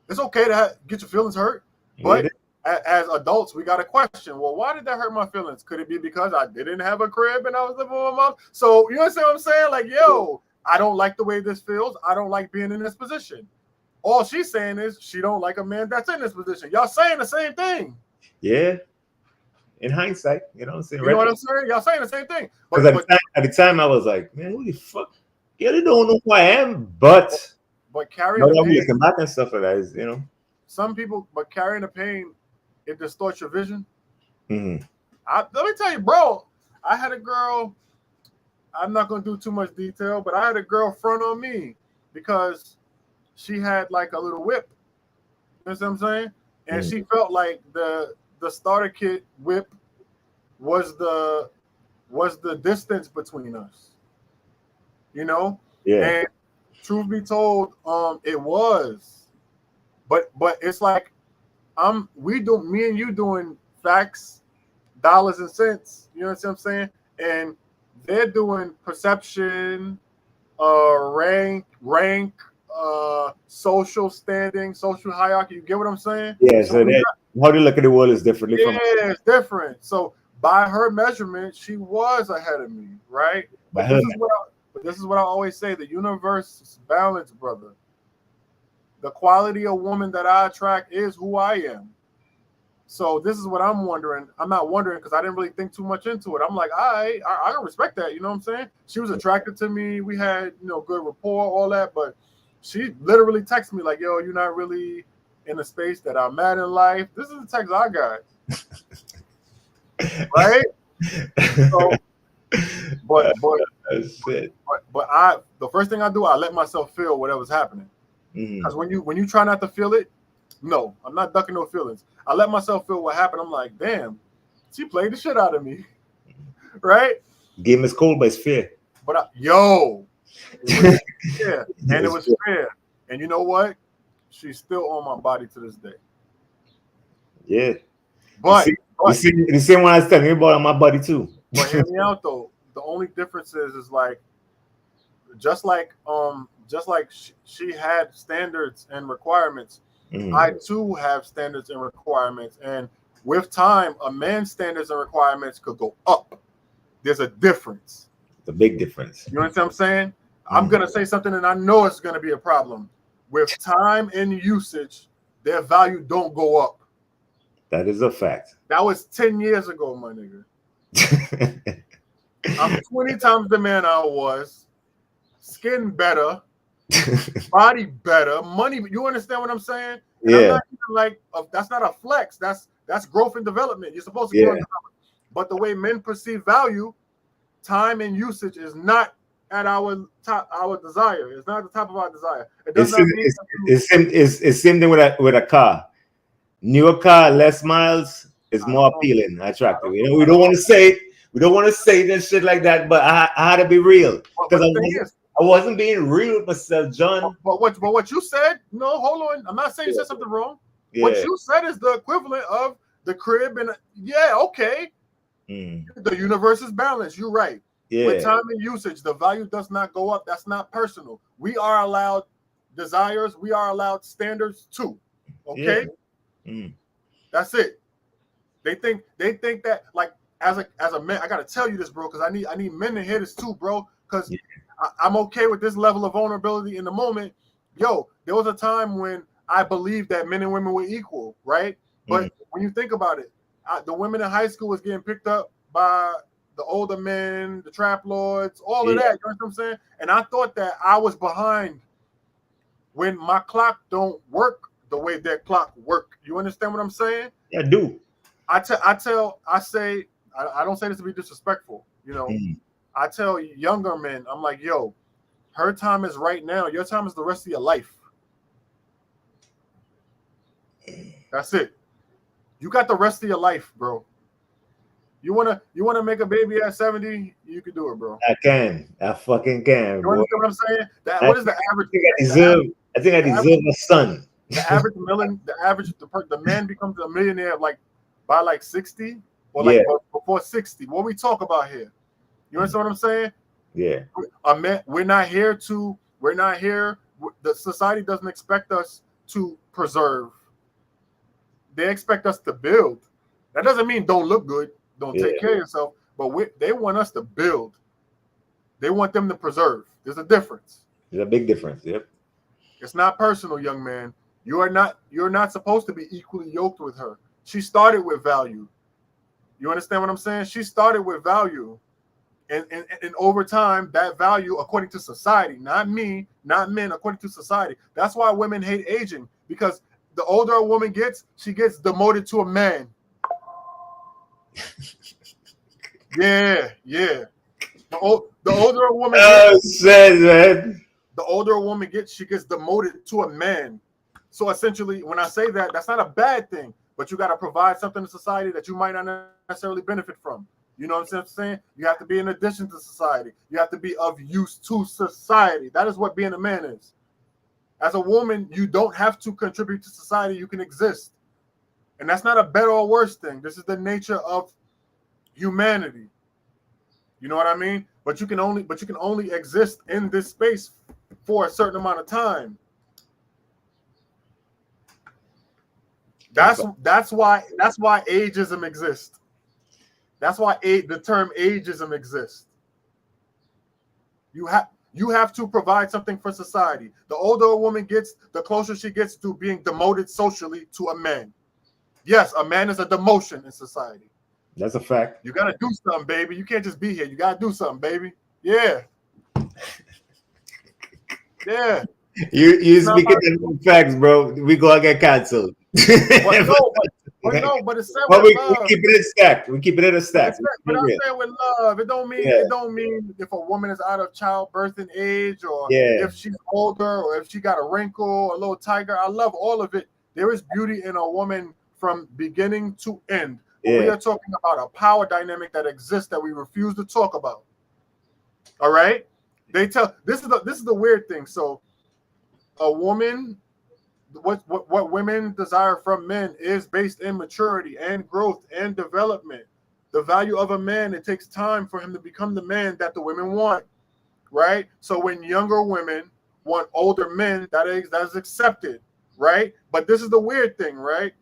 it's okay to get your feelings hurt. But as adults, we got to question, well, why did that hurt my feelings? Could it be because I didn't have a crib and I was living with my mom? So, you understand what I'm saying? Like, yo, I don't like the way this feels. I don't like being in this position. All she's saying is she don't like a man that's in this position. Y'all saying the same thing. Yeah. In hindsight, you know what I'm saying? You know what I'm saying? Y'all saying the same thing. Because at the time I was like, man, who the fuck? You really don't know who I am, but carrying the pain, looking back and stuff like that is, some people, but carrying the pain, it distorts your vision. Let me tell you, bro, I had a girl, I'm not going to do too much detail, but I had a girl front on me because she had like a little whip. You know what I'm saying? And she felt like the starter kit whip was the distance between us. Yeah. And truth be told, it was. But it's like me and you doing facts, dollars and cents. You know what I'm saying? And they're doing perception, rank, social standing, social hierarchy. You get what I'm saying? Yeah. So how they look at the world is differently. It's different. So, by her measurement, she was ahead of me, right? But this is what I always say: the universe is balanced, brother. The quality of woman that I attract is who I am. So this is what I'm wondering. I'm not wondering because I didn't really think too much into it. I'm like, I can respect that. You know what I'm saying? She was attracted to me. We had, good rapport, all that. But she literally texted me like, yo, you're not really in the space that I'm at in life. This is the text I got. Right? So, but the first thing I do, I let myself feel whatever's happening. Because when you try not to feel it, no, I'm not ducking no feelings. I let myself feel what happened. I'm like, damn, she played the shit out of me, right? Game is cold, but it's fair. But it was fair, and it was fair. And you know what? She's still on my body to this day. Yeah, but the same one I was telling you about on my body too. But hear me out though. The only difference is like, just like she had standards and requirements. I too have standards and requirements, and with time, a man's standards and requirements could go up. There's a difference. It's a big difference. You understand what I'm saying? I'm gonna say something, and I know it's gonna be a problem. With time and usage, their value don't go up. That is a fact. That was 10 years ago, my nigga. I'm 20 times the man I was. Skin better. Body better, money. You understand what I'm saying? And yeah. I'm not even like that's not a flex. That's growth and development. You're supposed to grow and develop. But the way men perceive value, time and usage is not at our desire. It's not at the top of our desire. It's same thing with a car. Newer car, less miles is more appealing, attractive. We don't want to say it. We don't want to say this shit like that, but I had to be real because I wasn't being real with myself, John. But what you said, no, hold on. I'm not saying you said something wrong. Yeah. What you said is the equivalent of the crib and okay. The universe is balanced. You're right. Yeah. With time and usage, the value does not go up. That's not personal. We are allowed desires. We are allowed standards too. Okay. Yeah. That's it. They think that like as a man, I gotta tell you this, bro, because I need men to hear this too, bro. Because I'm okay with this level of vulnerability in the moment. Yo, there was a time when I believed that men and women were equal, right? But when you think about it, the women in high school was getting picked up by the older men, the trap lords, all of that. You know what I'm saying? And I thought that I was behind when my clock don't work the way that clock work. You understand what I'm saying? Yeah, I do. I don't say this to be disrespectful, I tell younger men, I'm like, yo, her time is right now. Your time is the rest of your life. That's it. You got the rest of your life, bro. You wanna make a baby at 70? You can do it, bro. I can. I fucking can. You understand what I'm saying? What is the average? I think I deserve a son. The average the man becomes a millionaire by 60 or before 60. What we talk about here? You understand what I'm saying? Yeah. We're not here. The society doesn't expect us to preserve. They expect us to build. That doesn't mean don't look good, don't take care of yourself, but they want us to build. They want them to preserve. There's a difference. There's a big difference. Yep. It's not personal, young man. You're not supposed to be equally yoked with her. She started with value. You understand what I'm saying? She started with value. And over time, that value, according to society, not me, not men, according to society. That's why women hate aging, because the older a woman gets, she gets demoted to a man. Yeah. The older a woman gets, man. The older a woman gets, she gets demoted to a man. So essentially, when I say that, that's not a bad thing, but you got to provide something to society that you might not necessarily benefit from. You know what I'm saying? You have to be in addition to society. You have to be of use to society. That is what being a man is. As a woman, you don't have to contribute to society. You can exist. And that's not a better or worse thing. This is the nature of humanity. You know what I mean? But you can only exist in this space for a certain amount of time. That's why ageism exists. That's why the term ageism exists. You have to provide something for society. The older a woman gets, the closer she gets to being demoted socially to a man. Yes, a man is a demotion in society. That's a fact. You gotta do something, baby. You can't just be here. You gotta do something, baby. Yeah. Yeah. You speaking the facts, bro. We gonna get canceled. But it's said with love. We keep it in stack. We keep it in a stack. But I'm saying with love. It don't mean if a woman is out of childbirthing age, or if she's older, or if she got a wrinkle, a little tiger. I love all of it. There is beauty in a woman from beginning to end. Yeah. We are talking about a power dynamic that exists that we refuse to talk about. All right. This is the weird thing. So a woman, what women desire from men is based in maturity and growth and development. The value of a man, it takes time for him to become the man that the women want, right? So when younger women want older men, that is accepted, right? But this is the weird thing, right?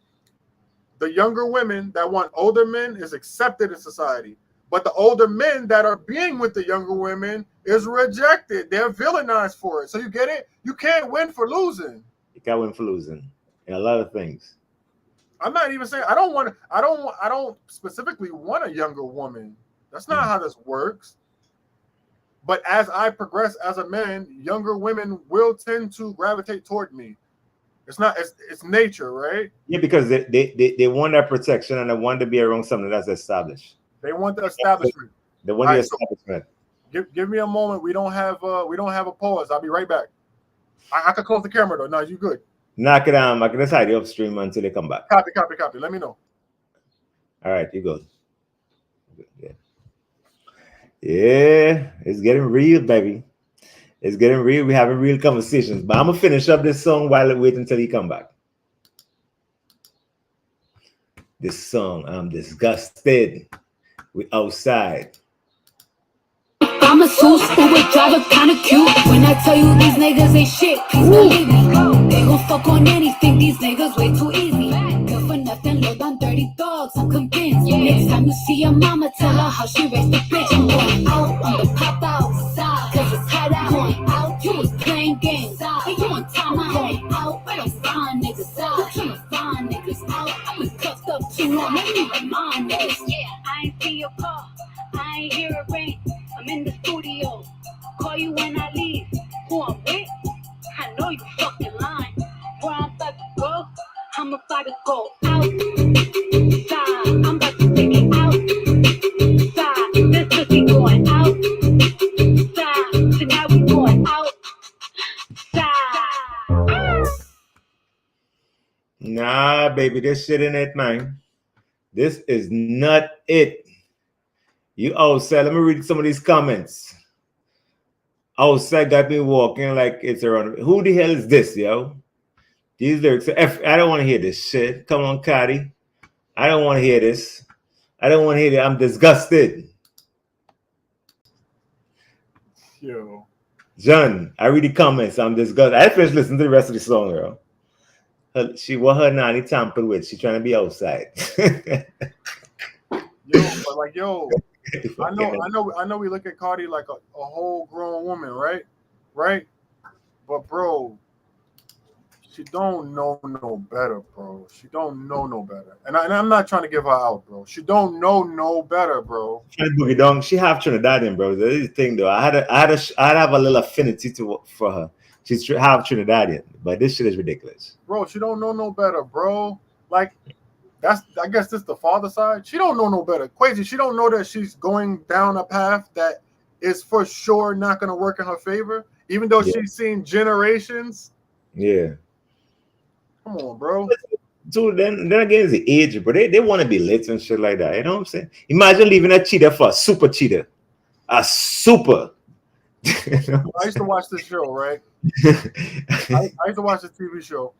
The younger women that want older men is accepted in society. But the older men that are being with the younger women is rejected. They're villainized for it. So you get it? You can't win for losing. You can't win for losing in a lot of things. I'm not even saying I don't specifically want a younger woman. That's not how this works. But as I progress as a man, younger women will tend to gravitate toward me. It's nature, right? Yeah, because they want that protection and they want to be around something that's established. They want the establishment. They want the establishment. So give me a moment. We don't have a pause. I'll be right back. I can close the camera though. No, you good. Knock it down. I can just hide you upstream until they come back. Copy. Let me know. All right, you go. Yeah, it's getting real, baby. It's getting real. We're having real conversations. But I'm gonna finish up this song while I wait until he come back. This song, I'm disgusted. We outside. I'm a Zeus Uber driver, kinda cute. When I tell you these niggas ain't shit, please believe me. They gon' fuck on anything, these niggas way too easy. Good for nothing, load on dirty dogs, I'm convinced. Next time you see your mama, tell her how she raised the bitch. I'm going out on the pop outside, cause it's hot out. Going out, you was playing games. Hey, you on time, I'm going out. Where them fine niggas out? Trying to find niggas out. I was cuffed up too long, make me remind niggas. Yeah, I ain't see your car, I ain't hear it rain. I'm in the studio, call you when I leave. Who I'm with? I know you fucking lying. Where I'm about to go, I'm about to go outside. I'm about to take it outside. This pussy going outside. So now we going outside. Nah, baby, this shit ain't it, man. This is not it. You outside, let me read some of these comments. Outside got me walking like it's around. Who the hell is this, yo? These lyrics, I don't want to hear this shit. Come on, Cardi. I don't want to hear this. I don't want to hear that. I'm disgusted. Yo. John, I read the comments. I'm disgusted. I finished listening to the rest of the song, girl. What her nanny tampered with. She trying to be outside. Yo. I know we look at Cardi like a whole grown woman, right? But bro, she don't know no better, bro. She don't know no better. And I'm not trying to give her out, bro. She don't know no better, bro. She have Trinidadian, bro. That is the thing, though. I'd have a little affinity for her. She's half Trinidadian, but this shit is ridiculous, bro. She don't know no better, bro. Like. I guess this the father side. She don't know no better. Crazy. She don't know that she's going down a path that is for sure not going to work in her favor, even though she's seen generations. Yeah. Come on, bro. Dude, then again, it's the age, bro. They want to be lit and shit like that. You know what I'm saying? Imagine leaving a cheater for a super cheater. A super. I used to watch this show, right? I used to watch this TV show.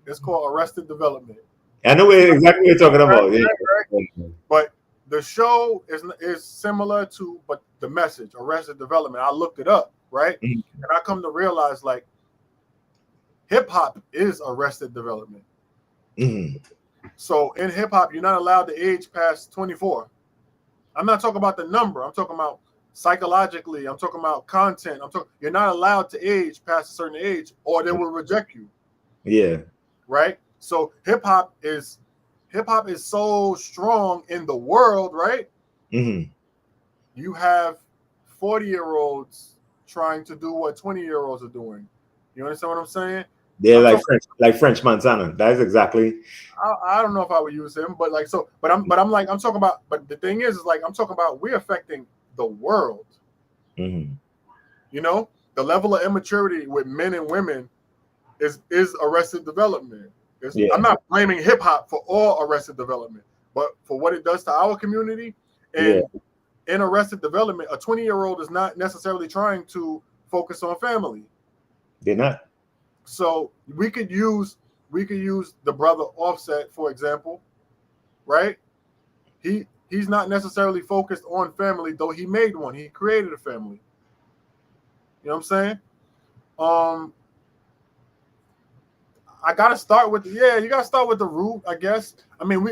It's called Arrested Development. I know exactly what you're talking about. Right. But the show is similar to, but the message, Arrested Development. I looked it up, right? Mm-hmm. And I come to realize, like, hip hop is Arrested Development. Mm-hmm. So in hip hop, you're not allowed to age past 24. I'm not talking about the number. I'm talking about psychologically. I'm talking about content. You're not allowed to age past a certain age, or they will reject you. Yeah. Right. So hip hop is so strong in the world, right? Mm-hmm. You have 40-year-olds trying to do what 20-year-olds are doing. You understand what I'm saying? They're like French Montana. That is exactly. I don't know if I would use him, but like so. But I'm talking about. But the thing is like I'm talking about we're affecting the world. Mm-hmm. You know, the level of immaturity with men and women is arrested development. Yeah. I'm not blaming hip hop for all arrested development, but for what it does to our community and in arrested development, a 20-year-old is not necessarily trying to focus on family. They're not. So we could use the brother Offset, for example, right? He's not necessarily focused on family, though he made one. He created a family. You know what I'm saying? I gotta start with you gotta start with the root, I guess. I mean,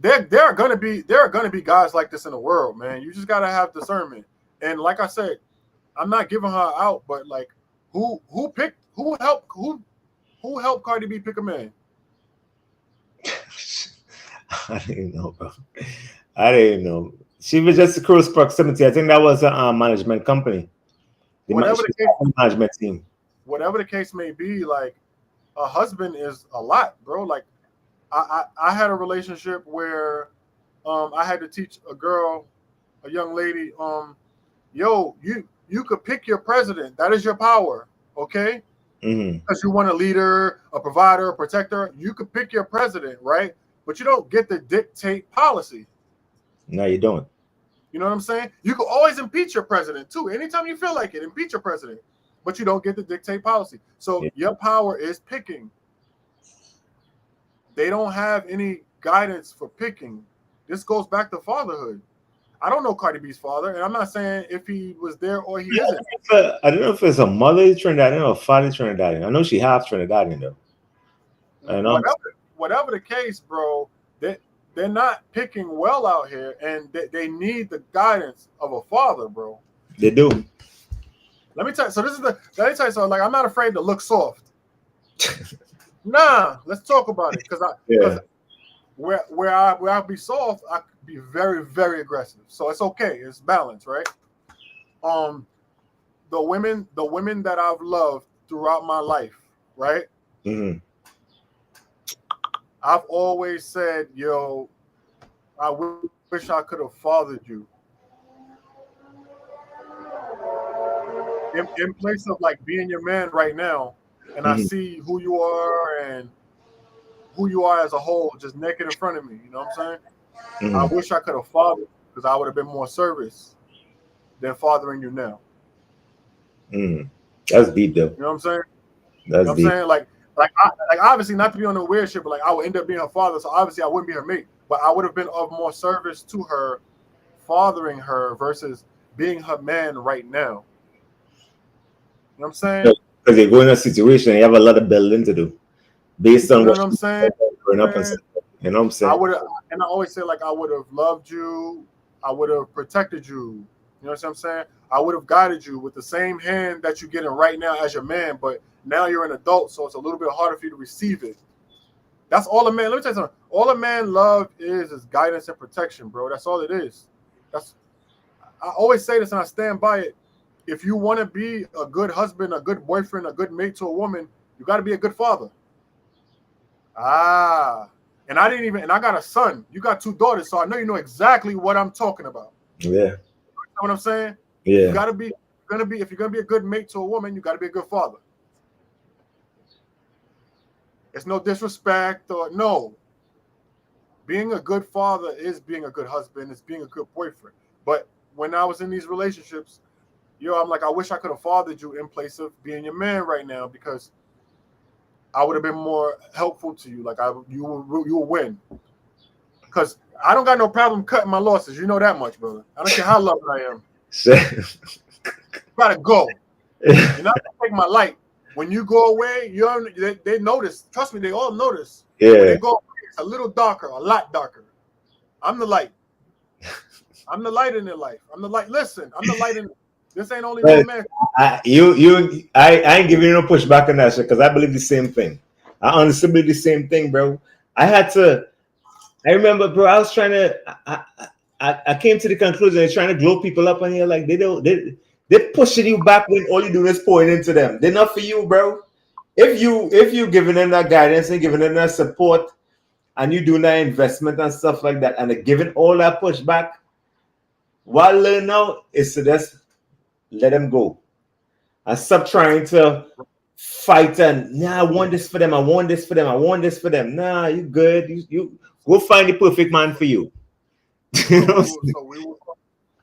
there are gonna be guys like this in the world, man. You just gotta have discernment. And like I said, I'm not giving her out, but like who helped Cardi B pick a man? I didn't know, bro. I didn't know. She was just a close proximity. I think that was a management company. Management team. Whatever the case may be, like a husband is a lot, bro. Like I had a relationship where I had to teach a young lady, yo, you could pick your president. That is your power, okay? Because you want a leader, a provider, a protector. You could pick your president, right? But you don't get to dictate policy. No, you don't. You know what I'm saying? You can always impeach your president too. Anytime you feel like it, impeach your president. But you don't get to dictate policy. So your power is picking. They don't have any guidance for picking. This goes back to fatherhood. I don't know Cardi B's father, and I'm not saying if he was there or he isn't. I don't know if it's a mother Trinidadian or a father Trinidadian. I know she half Trinidadian though. Whatever the case, bro, they're not picking well out here, and they need the guidance of a father, bro. They do. Let me tell you. So let me tell you something. Like, I'm not afraid to look soft. Nah, let's talk about it. Because where I'll be soft, I could be very, very aggressive. So it's okay. It's balanced, right? The women that I've loved throughout my life, right? Mm-hmm. I've always said, yo, I wish I could have fathered you. In place of like being your man right now, and I see who you are and who you are as a whole, just naked in front of me. You know what I'm saying? I wish I could have fathered because I would have been more service than fathering you now. That's deep, though. You know what I'm saying? That's you know deep. what I'm saying? Like obviously not to be on the weird shit, but like I would end up being her father, so obviously I wouldn't be her mate, but I would have been of more service to her, fathering her versus being her man right now. You know what I'm saying? Because you're going in a situation, you have a lot of building to do, based on what I'm saying. You know what I'm saying? I would have, and I always say like I would have loved you, I would have protected you. You know what I'm saying? I would have guided you with the same hand that you're getting right now as your man, but now you're an adult, so it's a little bit harder for you to receive it. That's all a man. Let me tell you something. All a man love is guidance and protection, bro. That's all it is. I always say this and I stand by it. If you want to be a good husband, a good boyfriend, a good mate to a woman, you got to be a good father. And I got a son. You got 2 daughters, so I know you know exactly what I'm talking about. Yeah. You know what I'm saying? Yeah. You got to be, if you're going to be a good mate to a woman, you got to be a good father. It's no disrespect or no. Being a good father is being a good husband. It's being a good boyfriend. But when I was in these relationships, I'm like, I wish I could have fathered you in place of being your man right now, because I would have been more helpful to you. Like you will win. Because I don't got no problem cutting my losses. You know that much, brother. I don't care how loved I am. Gotta go. You're not gonna take my light. When you go away, they notice. Trust me, they all notice. Yeah. When they go away, it's a little darker, a lot darker. I'm the light. I'm the light in their life. I'm the light. Listen, I'm the light in. This ain't only But romance. I ain't giving you no pushback on that shit because I believe the same thing. I honestly believe the same thing, bro. I had to. I remember, bro. I was trying to. I came to the conclusion they're trying to glow people up on here like they're pushing you back when all you do is pouring into them. They're not for you, bro. If you giving them that guidance and giving them that support and you doing that investment and stuff like that and they're giving all that pushback, what I learn now is to just let them go and stop trying to fight and I want this for them. I want this for them. I want this for them. Nah, you good. You go find the perfect man for you.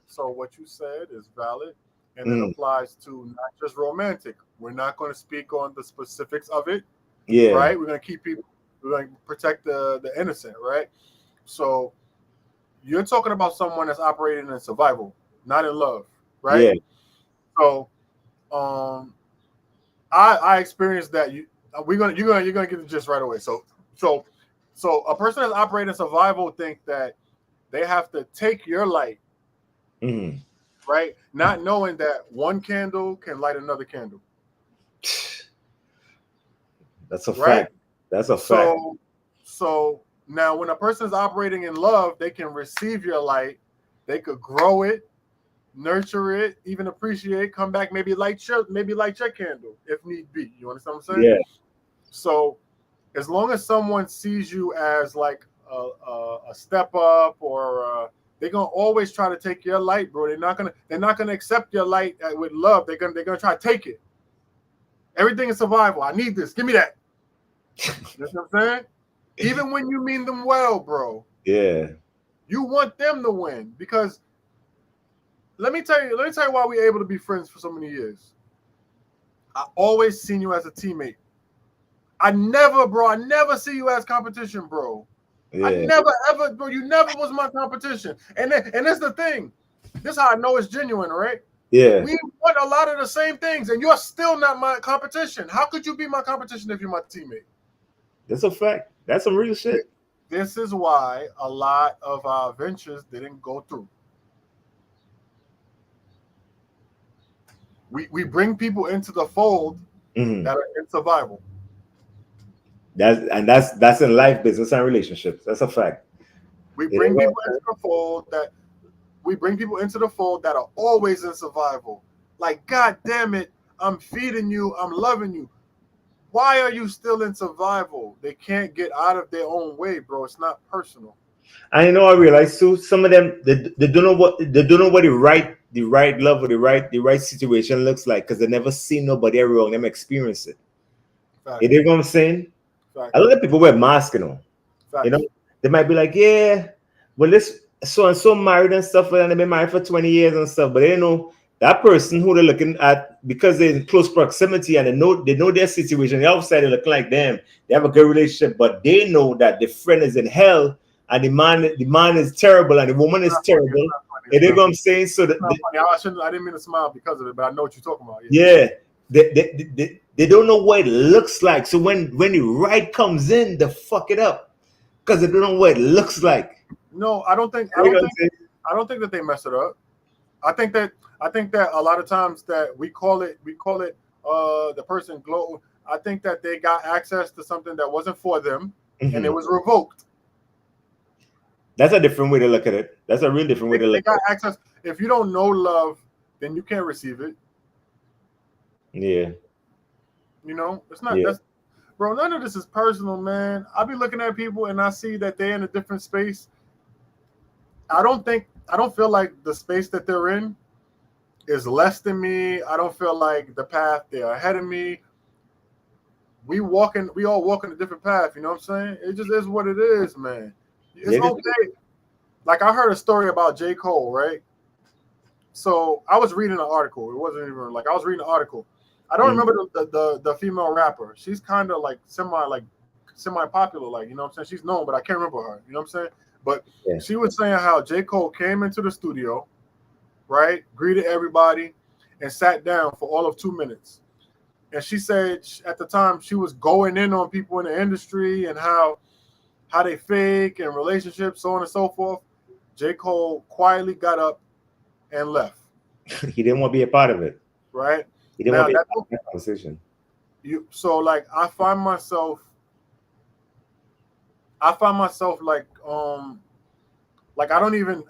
So what you said is valid, and it applies to not just romantic. We're not going to speak on the specifics of it. Yeah. Right. We're going to keep people. We're going to protect the innocent. Right. So you're talking about someone that's operating in survival, not in love. Right. Yeah. So, I experienced that. You're gonna get the gist right away. So a person that's operating in survival think that they have to take your light, right? Not knowing that one candle can light another candle. That's a fact. That's a fact. So now when a person is operating in love, they can receive your light, they could grow it, nurture it, even appreciate, come back, maybe light your candle if need be. You understand what I'm saying? Yeah. So as long as someone sees you as like a step up, or they're gonna always try to take your light, bro. They're not gonna accept your light with love. They're gonna try to take it. Everything is survival. I need this. Give me that. You know what I'm saying? Even when you mean them well, bro. Yeah. You want them to win because let me tell you why we're able to be friends for so many years. I always seen you as a teammate. I never see you as competition, bro. Yeah. I never ever, bro. You never was my competition. And that's the thing. This is how I know it's genuine, right? Yeah. We want a lot of the same things, and you're still not my competition. How could you be my competition if you're my teammate? That's a fact. That's some real shit. This is why a lot of our ventures didn't go through. We bring people into the fold that are in survival. That's in life, business, and relationships. That's a fact. We bring people into the fold that are always in survival. Like, God damn it, I'm feeding you, I'm loving you. Why are you still in survival? They can't get out of their own way, bro. It's not personal. I know. I realize too. Some of them they don't know what the right love or the right situation looks like because they never seen nobody around them experience it. Fact. You know what I'm saying? Fact. A lot of people wear masks, you know. Fact. You know, they might be like, yeah, well, this so and so married and stuff, and they've been married for 20 years and stuff, but they know that person who they're looking at because they're in close proximity and they know their situation. The outside they look like them. They have a good relationship, but they know that the friend is in hell. And the man is terrible, and the woman is terrible. You know what I'm saying? So I didn't mean to smile because of it, but I know what you're talking about. Yeah, they don't know what it looks like. So when the right comes in, they fuck it up because they don't know what it looks like. No, I don't think that they mess it up. I think that a lot of times that we call it the person glow. I think that they got access to something that wasn't for them, and it was revoked. That's a different way to look at it. That's a real different way to look at it. Access. If you don't know love, then you can't receive it. Yeah. You know, it's not. Yeah. Bro, none of this is personal, man. I be looking at people and I see that they're in a different space. I don't feel like the space that they're in is less than me. I don't feel like the path they're ahead of me. We all walk in a different path. You know what I'm saying? It just is what it is, man. It's okay. Like I heard a story about J. Cole, right? So I was reading an article. It wasn't even like I was reading an article. I don't remember the female rapper. She's kind of like semi popular, like, you know what I'm saying? She's known, but I can't remember her. You know what I'm saying? But she was saying how J. Cole came into the studio, right? Greeted everybody and sat down for all of 2 minutes. And she said at the time she was going in on people in the industry and how they fake and relationships, so on and so forth. J. Cole quietly got up and left. He didn't want to be a part of it. Right He didn't now, want to be a part of that conversation. so like I find myself like I don't even.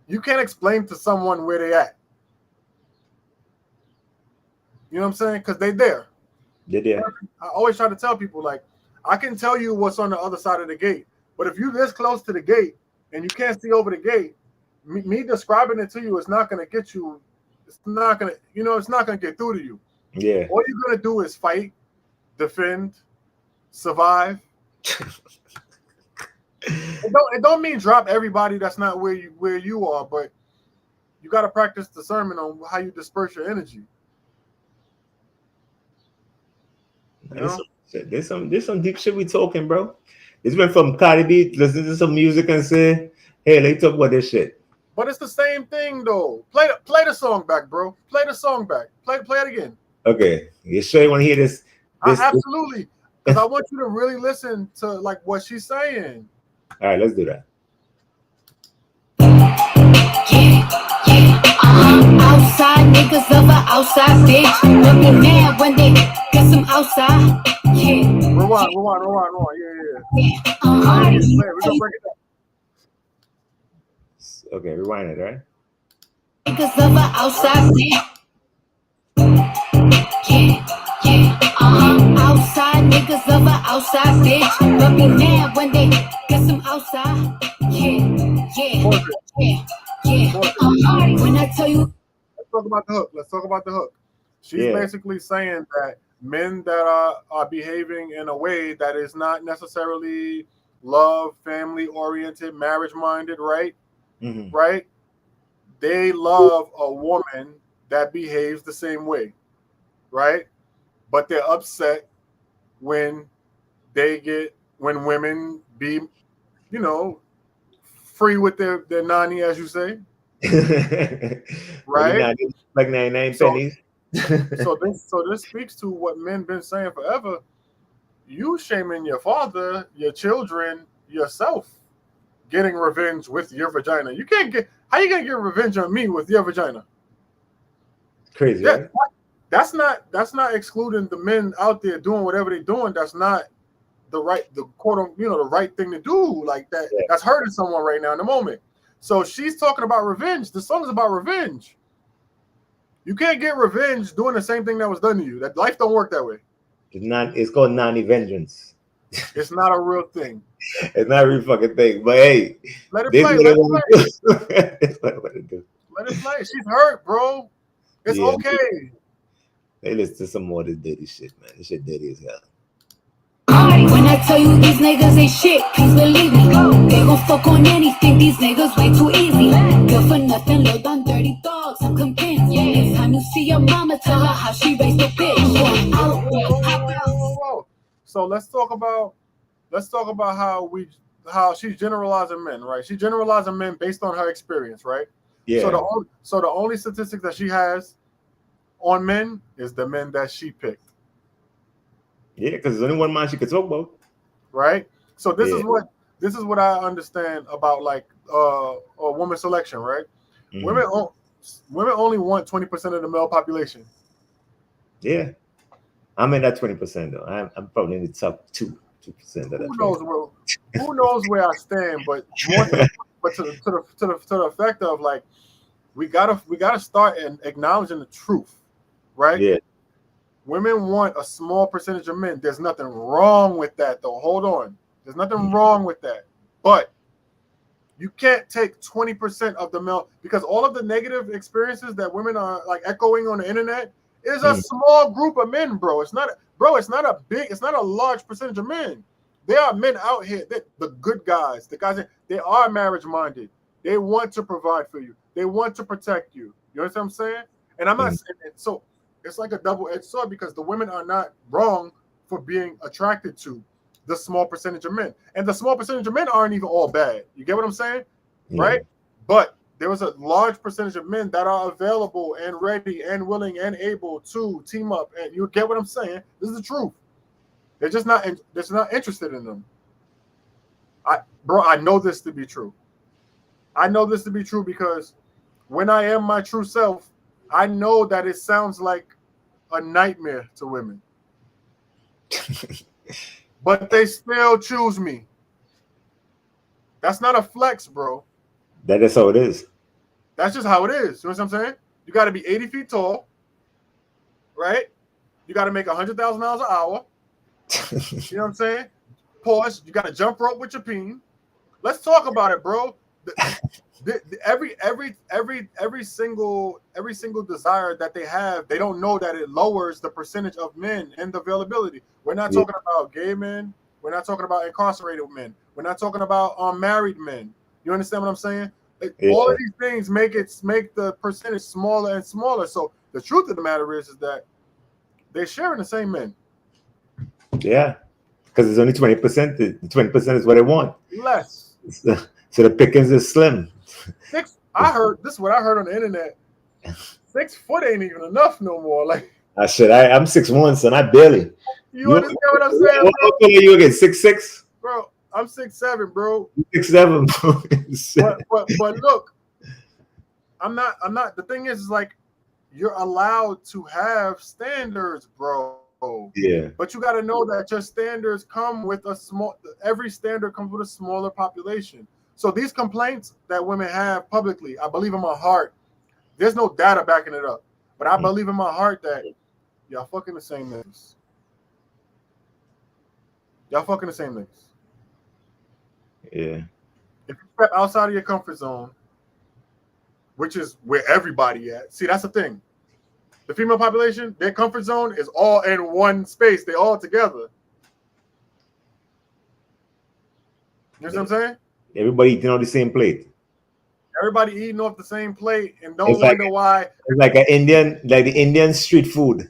You can't explain to someone where they at. You know what I'm saying? Because they there. Did they? I always try to tell people, like, I can tell you what's on the other side of the gate, but if you're this close to the gate and you can't see over the gate, me describing it to you is not going to get you. It's not going to, it's not going to get through to you. Yeah. All you're going to do is fight, defend, survive. It don't mean drop everybody that's not where you are, but you got to practice discernment on how you disperse your energy. There's some deep shit we talking, bro. This went from Cardi B listen to some music and say, hey, let's talk about this shit. But it's the same thing though. Play the song back, bro. Play the song back. Play it again. Okay. You sure you want to hear this? Absolutely. Because I want you to really listen to like what she's saying. All right, let's do that. Outside niggas of an outside bitch. But be mad when they get some outside. Yeah. Rewind. Yeah. We're gonna break it down. Okay, rewind it, right? Niggas of an outside bitch. Outside niggas of an outside bitch. But be mad when they get some outside. When I tell you, let's talk about the hook. She's basically saying that men that are behaving in a way that is not necessarily love, family oriented, marriage minded, right? Mm-hmm. Right? They love a woman that behaves the same way, right? But they're upset when women be, free with their nanny, as you say. Right? Like 99 pennies. So this speaks to what men been saying forever. You shaming your father, your children, yourself, getting revenge with your vagina. How you gonna get revenge on me with your vagina? Crazy, right? That's not excluding the men out there doing whatever they're doing. That's not the right thing to do. Like that. Yeah. That's hurting someone right now in the moment. So she's talking about revenge. The song is about revenge. You can't get revenge doing the same thing that was done to you. That life don't work that way. It's called non-vengeance. It's not a real thing. It's not a real fucking thing. But hey, let it play. Let it play. She's hurt, bro. It's okay. Hey, listen to some more of this dirty shit, man. This shit dirty as hell. When I tell you these niggas ain't shit, please believe me. They gon' fuck on anything, these niggas way too easy. Good for nothing, little done dirty dogs, I'm convinced. Next time you see your mama, tell her how she raised a bitch. So let's talk about how she's generalizing men, right? She's generalizing men based on her experience, right? Yeah. So the only statistic that she has on men is the men that she picked. Yeah, because there's only one man she could talk about. Right? So this is what I understand about like a woman selection, right? Mm-hmm. Women only want 20% of the male population. Yeah. I'm in that 20% though. I'm probably in the top 2% of that. Who knows where I stand, but to the effect of like we gotta start acknowledging the truth, right? Yeah. Women want a small percentage of men. There's nothing wrong with that, though. Hold on. There's nothing wrong with that. But you can't take 20% of the male, because all of the negative experiences that women are like echoing on the internet is a small group of men, bro. It's not a large percentage of men. There are men out here, the good guys, the guys that they are marriage minded. They want to provide for you. They want to protect you. You understand what I'm saying? And I'm not saying it. So it's like a double-edged sword, because the women are not wrong for being attracted to the small percentage of men. And the small percentage of men aren't even all bad. You get what I'm saying? Yeah. Right? But there was a large percentage of men that are available and ready and willing and able to team up. And you get what I'm saying? This is the truth. They're just not interested in them. I know this to be true. I know this to be true because when I am my true self, I know that it sounds like a nightmare to women. But they still choose me. That's not a flex, bro. That is how it is. That's just how it is. You know what I'm saying? You got to be 80 feet tall, right? You got to make $100,000 an hour. You know what I'm saying? Pause. You got to jump rope with your peen. Let's talk about it, bro. Every single desire that they have, they don't know that it lowers the percentage of men and the availability. We're not talking about gay men. We're not talking about incarcerated men. We're not talking about married men. You understand what I'm saying? All of these things make the percentage smaller and smaller. So the truth of the matter is that they're sharing the same men. Yeah, because it's only 20%. The 20% is what they want. Less. So the pickings is slim. I heard this is what I heard on the internet. 6 foot ain't even enough no more. Like I said, I'm 6'1", son. I barely. You understand what I'm saying? What are you again? 6'6"? Bro, I'm 6'7", bro. 6'7", bro. but look, I'm not. The thing is like you're allowed to have standards, bro. Yeah. But you got to know that your standards come with every standard comes with a smaller population. So these complaints that women have publicly, I believe in my heart, there's no data backing it up, but I believe in my heart that y'all fucking the same niggas. Y'all fucking the same niggas. Yeah. If you step outside of your comfort zone, which is where everybody at. See, that's the thing. The female population, their comfort zone is all in one space. They all together. You know what I'm saying? Everybody eating on the same plate. Everybody eating off the same plate and don't wonder why. It's like the Indian street food.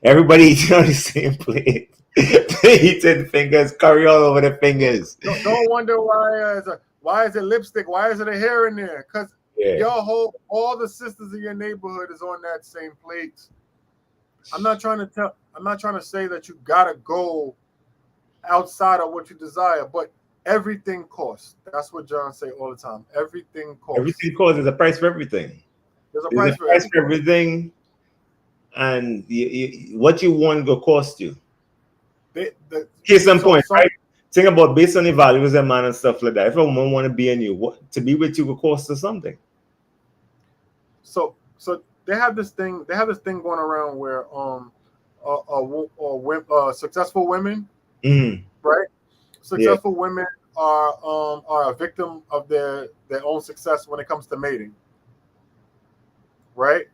Everybody eating on the same plate. They eating fingers, curry all over the fingers. Don't wonder why is it lipstick? Why is it a hair in there? Because all the sisters in your neighborhood is on that same plate. I'm not trying to say that you gotta go outside of what you desire, but everything costs. That's what John say all the time. Everything costs. Everything costs. There's a price for everything. There's a price for everything, and what you want will cost you. Case in point, right? Think about based on the values of man and stuff like that. If a woman want to be in you, to be with you will cost her something. So they have this thing. They have this thing going around where successful women, right? Successful women are a victim of their own success when it comes to mating, right?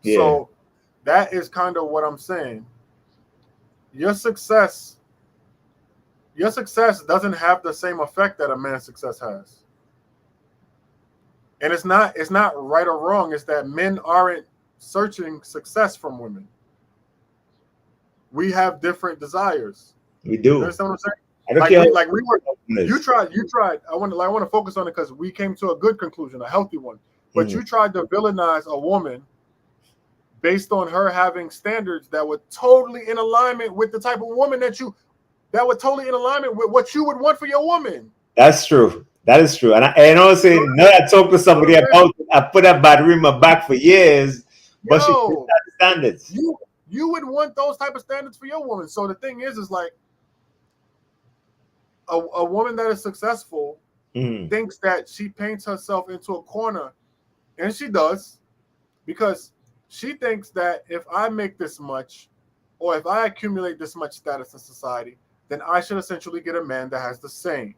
Yeah. So that is kind of what I'm saying. Your success doesn't have the same effect that a man's success has. And it's not right or wrong. It's that men aren't searching success from women. We have different desires. We do. You understand what I'm saying? You tried. I want to focus on it because we came to a good conclusion, a healthy one. But you tried to villainize a woman based on her having standards that were totally in alignment with the type of woman that were totally in alignment with what you would want for your woman. That's true. That is true. And also, now I talked to somebody about it, I put that battery in my back for years, but she put that standards. You would want those type of standards for your woman. So the thing is like a woman that is successful thinks that she paints herself into a corner, and she does, because she thinks that if I make this much, or if I accumulate this much status in society, then I should essentially get a man that has the same.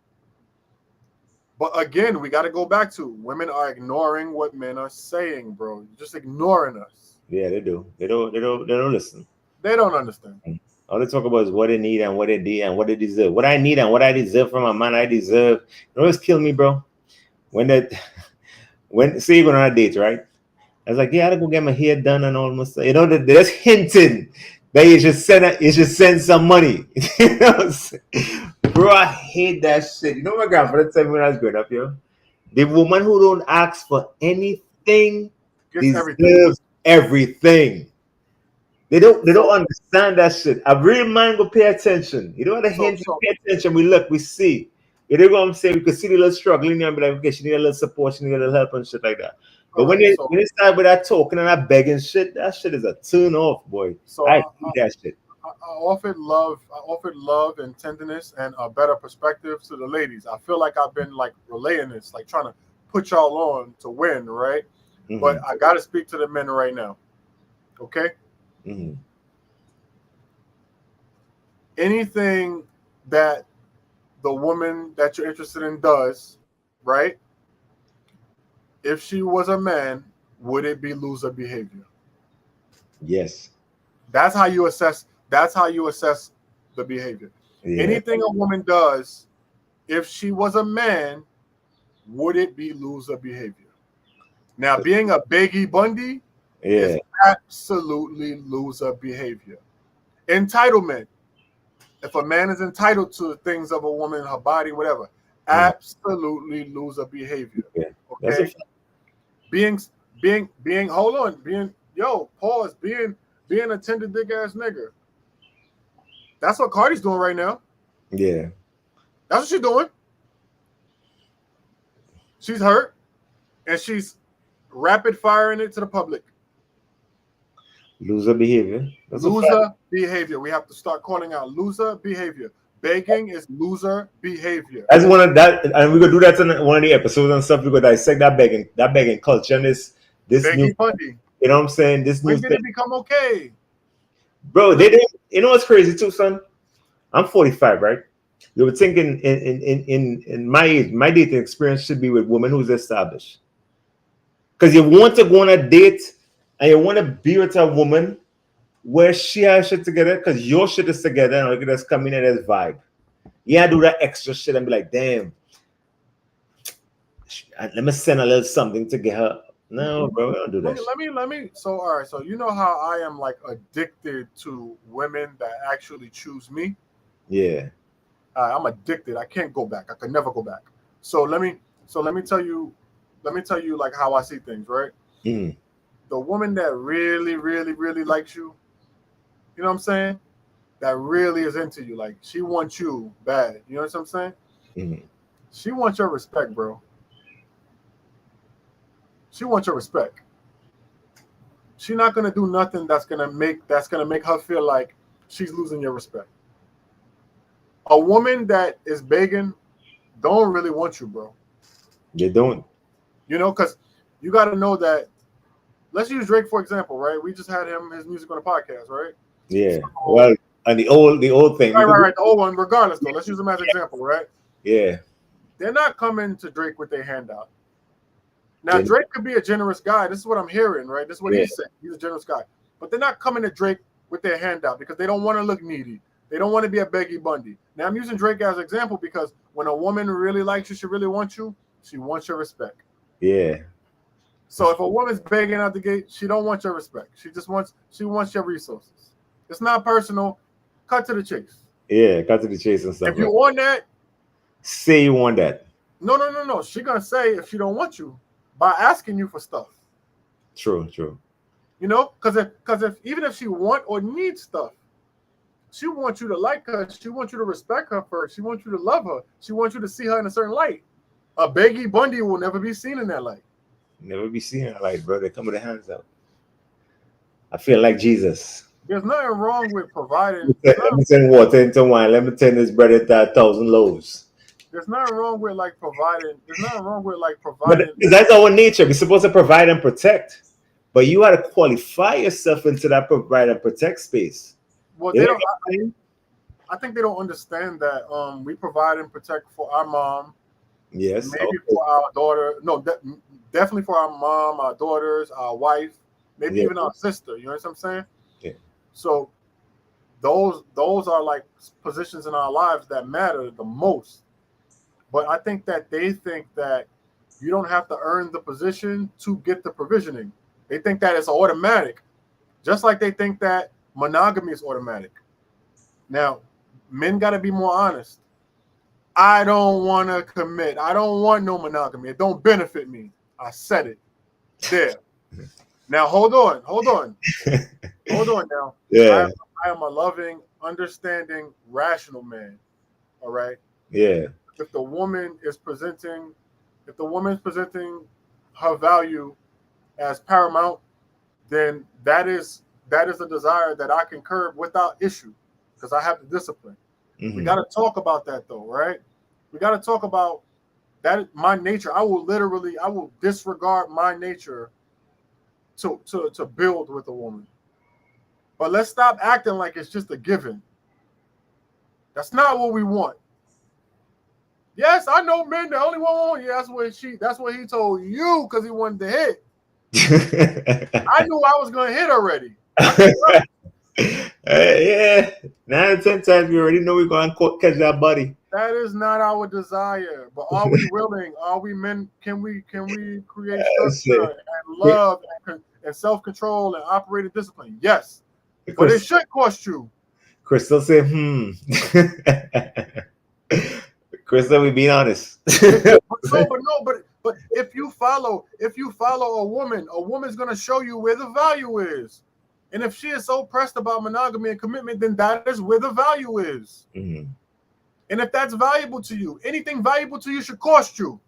But again, we got to go back to women are ignoring what men are saying, bro. You're just ignoring us. Yeah, they do. They don't listen. They don't understand. All they talk about is what they need and what they need and what they deserve. What I need and what I deserve from a man, I deserve. You know what's kill me, bro? When say you're going on a date, right? I was like, yeah, I gotta go get my hair done and all my stuff. You know, they're just hinting that you should send some money. You know, bro, I hate that shit. You know my grandfather told me when I was growing up, yo? The woman who don't ask for anything deserves everything. They don't understand that shit. A real man go pay attention. You know what the hint? Pay attention. We look, we see. You know what I'm saying? You could see the little struggling and be like, okay, she need a little support, she need a little help and shit like that. But when Correct. they start with that talking and that begging shit, that shit is a turn off, boy. So I hate that shit. I offered love and tenderness and a better perspective to the ladies. I feel like I've been like relaying this, like trying to put y'all on to win, right? Mhm. But I got to speak to the men right now. Okay? Mhm. Anything that the woman that you're interested in does, right? If she was a man, would it be loser behavior? Yes. That's how you assess. That's how you assess the behavior. Yeah. Anything a woman does, if she was a man, would it be loser behavior? Now, being a Biggie Bundy is Yeah. absolutely loser behavior. Entitlement. If a man is entitled to things of a woman, her body, whatever, absolutely loser behavior. Yeah. That's Okay. Being hold on, pause, being a tender dick ass nigga. That's what Cardi's doing right now. Yeah. That's what she's doing. She's hurt and she's rapid firing it to the public. Loser behavior. That's Loser behavior. We have to start calling out loser behavior. Begging is loser behavior. That's one of that, and we're gonna do that in one of the episodes and stuff. We're gonna dissect that begging culture and this Biggie new, Bundy. you know what I'm saying? This When new did thing. it become okay? Bro, they didn't, you know what's crazy too, son? I'm 45, right? You would think in my age, my dating experience should be with women who's established. Because you want to go on a date and you want to be with a woman where she has shit together because your shit is together and look at us coming in as vibe. Yeah, do that extra shit and be like, damn, let me send a little something to get her. No, bro, don't do that. Let me. So all right. So you know how I am like addicted to women that actually choose me. Yeah. I'm addicted. I can't go back. I could never go back. So let me tell you like how I see things, right? Mm. The woman that really, really, really likes you, you know what I'm saying? That really is into you. Like she wants you bad. You know what I'm saying? Mm. She wants your respect, bro. She wants your respect. She's not gonna do nothing that's gonna make her feel like she's losing your respect. A woman that is begging don't really want you, bro. They don't. You know, because you got to know that. Let's use Drake for example, right? We just had his music on the podcast, right? Yeah. So, well, and the old thing. Right. The old one, regardless, though. Let's use them as an example, right? Yeah. They're not coming to Drake with their hand out. Now, Drake could be a generous guy. This is what I'm hearing, right? This is what he's saying. He's a generous guy. But they're not coming to Drake with their hand out because they don't want to look needy. They don't want to be a Beggy Bundy. Now, I'm using Drake as an example because when a woman really likes you, she really wants you, she wants your respect. Yeah. So if a woman's begging out the gate, she don't want your respect. She wants your resources. It's not personal. Cut to the chase. Yeah, cut to the chase and stuff. If you want that, say you want that. No. She gonna say if she don't want you by asking you for stuff. True. You know, because if even if she want or needs stuff, she wants you to like her. She wants you to respect her first. She wants you to love her. She wants you to see her in a certain light. A Beggy Bundy will never be seen in that light. Never be seen in that light, bro. They come with their hands out. I feel like Jesus. There's nothing wrong with providing. Let me turn water into wine. Let me turn this bread into 1,000 loaves. There's nothing wrong with providing. There's nothing wrong with providing. But that's our nature. We're supposed to provide and protect. But you got to qualify yourself into that provide and protect space. Well, they don't. I think they don't understand that we provide and protect for our mom. Yes. Maybe for our daughter. No, definitely for our mom, our daughters, our wife, maybe even our sister. You know what I'm saying? Yeah. So those are like positions in our lives that matter the most. But I think that they think that you don't have to earn the position to get the provisioning. They think that it's automatic, just like they think that monogamy is automatic. Now, men got to be more honest. I don't want to commit. I don't want no monogamy. It don't benefit me. I said it. There. Now, hold on. Hold on now. Yeah. I am a loving, understanding, rational man. All right? Yeah. if the woman is presenting her value as paramount, then that is a desire that I can curb without issue because I have the discipline. Mm-hmm. We got to talk about that though, right? We got to talk about that. My nature, I will disregard my nature to build with a woman. But let's stop acting like it's just a given. That's not what we want. Yes, I know men that only want. Yeah, that's what he told you because he wanted to hit. I knew I was gonna hit already. Yeah, 9 out of 10 times we already know we're gonna catch that buddy. That is not our desire. But are we willing? Are we men? Can we create structure and love and self-control and operating discipline? Yes. But it should cost you. Crystal said, Crystal, we being honest. But if you follow a woman's gonna show you where the value is. And if she is so pressed about monogamy and commitment, then that is where the value is. Mm-hmm. And if that's valuable to you, anything valuable to you should cost you.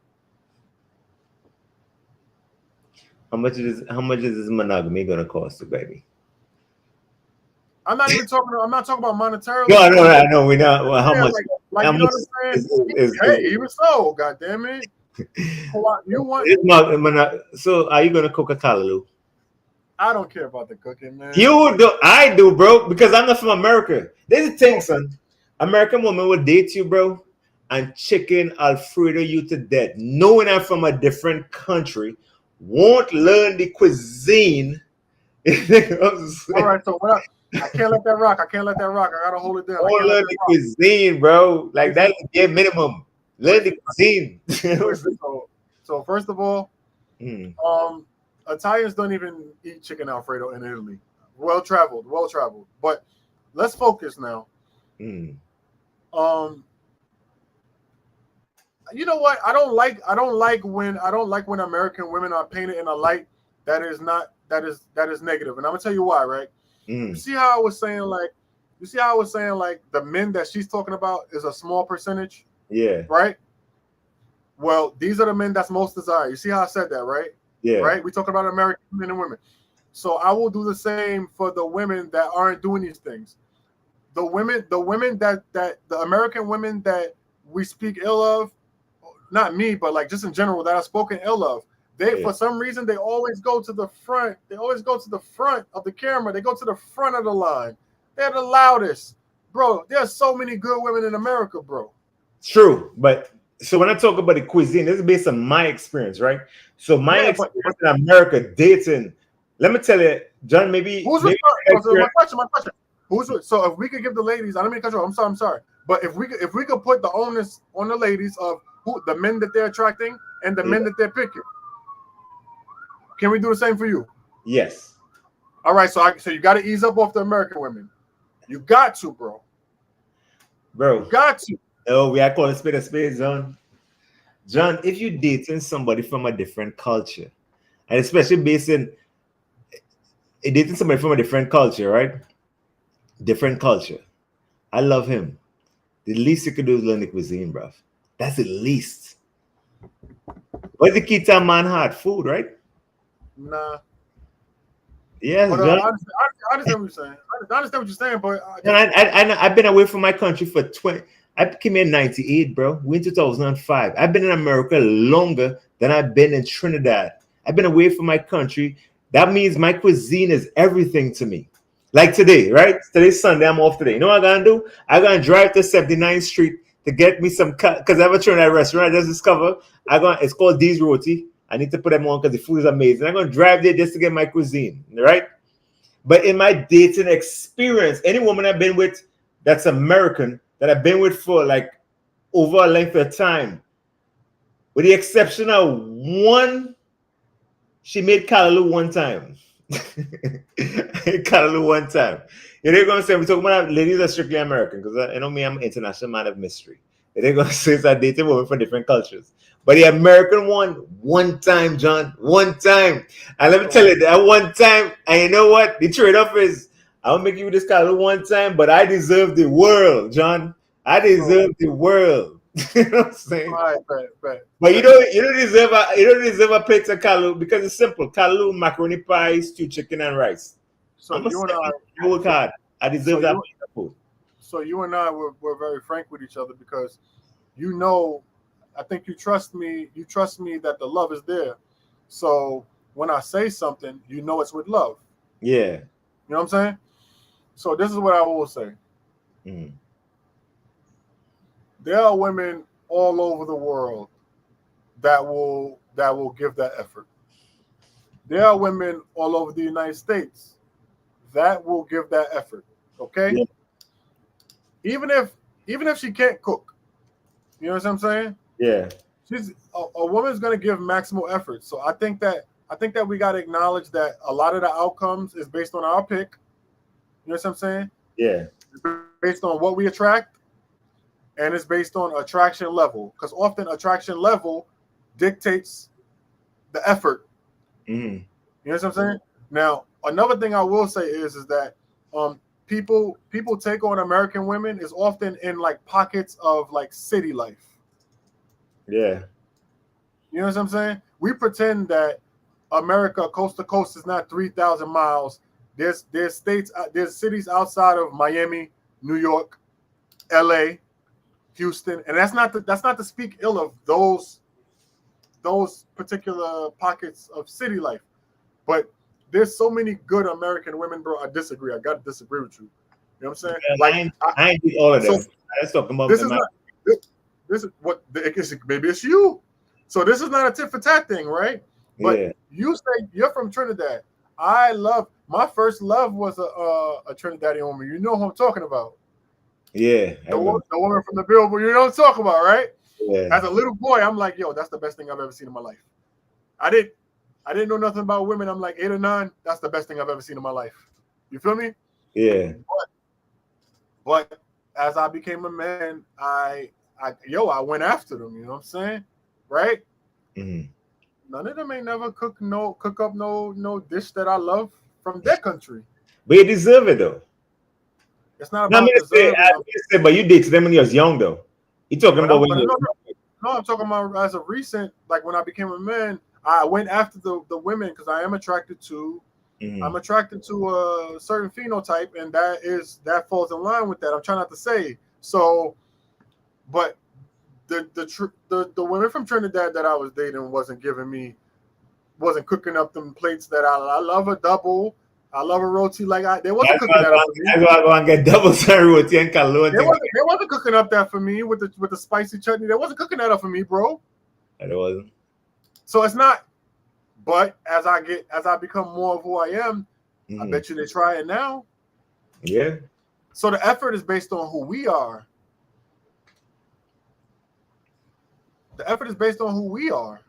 How much is this monogamy gonna cost you, baby? I'm not talking about monetarily. No, I know. We know how much. Like how you know much what I'm saying? Hey, even so, God damn it. You want? So, are you gonna cook a callaloo? I don't care about the cooking, man. You do. I do, bro, because I'm not from America. There's a thing, son. American woman will date you, bro, and chicken Alfredo you to death, knowing I'm from a different country, won't learn the cuisine. All right, so what? I can't let that rock. I gotta hold it down. Won't learn the cuisine, bro. Like that's the minimum. Learn the cuisine. So first of all, Italians don't even eat chicken Alfredo in Italy. Well traveled. But let's focus now. You know what? I don't like when American women are painted in a light that is negative. And I'm gonna tell you why, right? You see how I was saying like the men that she's talking about is a small percentage? Yeah. Right? Well, these are the men that's most desired. You see how I said that, right? Yeah. Right? We talk about American men and women. So I will do the same for the women that aren't doing these things. The women that the American women that we speak ill of, not me, but like just in general that I've spoken ill of, for some reason they always go to the front. They always go to the front of the camera. They go to the front of the line. They're the loudest. Bro, there's so many good women in America, bro. True, but so when I talk about the cuisine, this is based on my experience, right? So my experience in America dating, let me tell you, John, maybe my question. So if we could give the ladies, I don't mean to cut you off, I'm sorry. But if we could put the onus on the ladies of the men that they're attracting and the men that they're picking. Can we do the same for you? Yes. All right, so you got to ease up off the American women. You got to, bro. You got to. Oh, we are calling a spade, John. John, if you're dating somebody from a different culture, and especially dating somebody from a different culture, right? Different culture. I love him. The least you could do is learn the cuisine, bro. That's the least. What's the key to a man heart? Food, right? Nah. Yes, but, John. I understand what you're saying. I understand what you're saying, but I've been away from my country for 20. I came in 98, bro. We in 2005. I've been in America longer than I've been in Trinidad. I've been away from my country. That means my cuisine is everything to me. Like today, right? Today's Sunday. I'm off today. You know what I'm gonna do? I'm gonna drive to 79th Street to get me some because I have a Trinidad restaurant I just discovered. It's called D's Roti. I need to put them on because the food is amazing. I'm gonna drive there just to get my cuisine, right? But in my dating experience, any woman I've been with that's American that I've been with for like over a length of time, with the exception of one, she made callaloo one time. Callaloo one time. They're gonna say we're talking about ladies are strictly American because you know me, I'm an international man of mystery. They're gonna say it's a dating women from different cultures. But the American one time, John, one time. And let me tell you that one time, and you know what? The trade-off is I'll make you this callaloo one time, but I deserve the world, John. I deserve the world. You know what I'm saying? All right, bet. But you don't deserve a plate of kalu because it's simple. Kalu, macaroni pie, stew chicken, and rice. So I'm a you and I, I work hard. I deserve so that you, plate of food. so you and I were very frank with each other because you know, I think you trust me. You trust me that the love is there. So when I say something, you know it's with love. Yeah. You know what I'm saying? So this is what I will say. Mm. There are women all over the world that will give that effort. There are women all over the United States that will give that effort. Okay? Yeah. Even if she can't cook. You know what I'm saying? Yeah. She's a woman's gonna give maximal effort. So I think that we gotta acknowledge that a lot of the outcomes is based on our pick. You know what I'm saying? Yeah. Based on what we attract, and it's based on attraction level. Because often attraction level dictates the effort. Mm. You know what I'm saying? Now, another thing I will say is that people take on American women is often in like pockets of like city life. Yeah. You know what I'm saying? We pretend that America coast to coast is not 3,000 miles. There's cities outside of Miami, New York, LA, Houston, and that's not to speak ill of those particular pockets of city life. But there's so many good American women, bro. I disagree. I gotta disagree with you. You know what I'm saying? Yeah, Like I ain't did all of them. so Let's talk about this is not this is what maybe it's you. So this is not a tit for tat thing, right? But yeah. you say you're from Trinidad. I love my first love was a Trinidadian woman. You know who I'm talking about. Yeah. The woman from the Billboard. You know what I'm talking about, right? Yeah. As a little boy, I'm like, yo, that's the best thing I've ever seen in my life. I didn't know nothing about women. I'm like 8 or 9. That's the best thing I've ever seen in my life. You feel me? Yeah. But as I became a man, I went after them. You know what I'm saying? Right? Mm-hmm. None of them ain't never cook up no dish that I love from their country. But you deserve it though. It's not No, I about mean to say, deserving. but you dated them when you was young though. You talking But about I'm, when but you no, I'm talking about as of recent, like when I became a man, I went after the women because I am attracted to. I'm attracted to a certain phenotype, and that falls in line with that. I'm trying not to say so, but the women from Trinidad that I was dating wasn't cooking up them plates that I love a double. I love a roti they wasn't cooking that up for me. I go and get double roti and kalu and They wasn't cooking up that for me with the spicy chutney. They wasn't cooking that up for me, bro. it wasn't. So it's not. But as I become more of who I am, I bet you they try it now. Yeah. So the effort is based on who we are. The effort is based on who we are.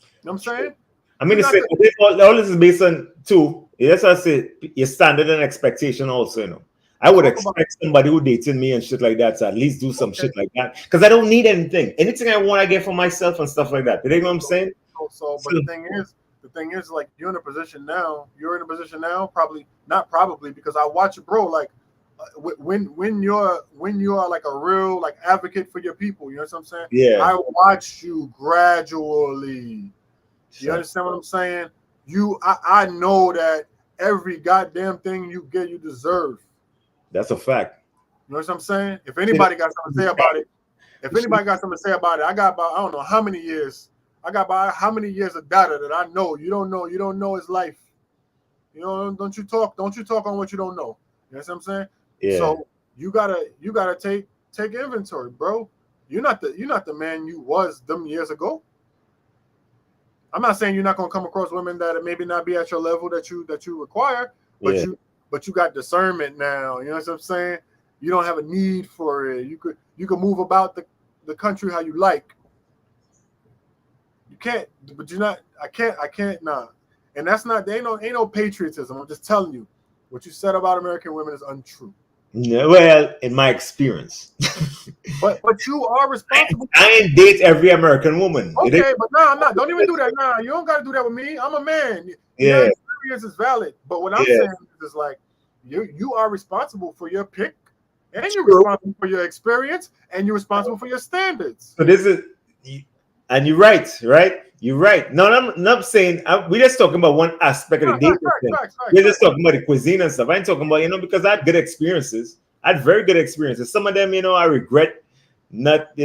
You know what I'm saying? I mean, all this is based on two. Yes, I say your standard and expectation also, you know. I would expect somebody who dated me and shit like that to at least do some shit like that. Because I don't need anything. Anything I want, I get for myself and stuff like that. You know what I'm saying? But the thing is, like you're in a position now. Probably not probably because I watch it, bro. Like when you're like a real like advocate for your people. You know what I'm saying? Yeah. I watch you gradually. You understand what I'm saying? I know that every goddamn thing you get, you deserve. That's a fact. You know what I'm saying? If anybody got something to say about it, I got about I don't know how many years. I got about how many years of data that I know. You don't know his life. You know, don't you talk on what you don't know. You know what I'm saying? Yeah. So you gotta take inventory, bro. You're not the man you was them years ago. I'm not saying you're not gonna come across women that maybe not be at your level that you require, but you got discernment now. You know what I'm saying? You don't have a need for it. You could move about the country how you like. You can't, but you're not. I can't. Nah. And that's not. There ain't no patriotism. I'm just telling you, what you said about American women is untrue. Yeah, well, in my experience. But you are responsible. I ain't date every American woman. Okay, but nah, I'm not. Don't even do that. Nah, you don't gotta do that with me. I'm a man. Yeah. Your experience is valid. But what I'm saying is like you are responsible for your pick And you're responsible for your experience, and you're responsible for your standards. So this is, and you're right, right? You're right. No, I'm not saying we're just talking about one aspect of the dating thing. We're just talking about the cuisine and stuff. I ain't talking about, because I had good experiences. I had very good experiences. Some of them, I regret not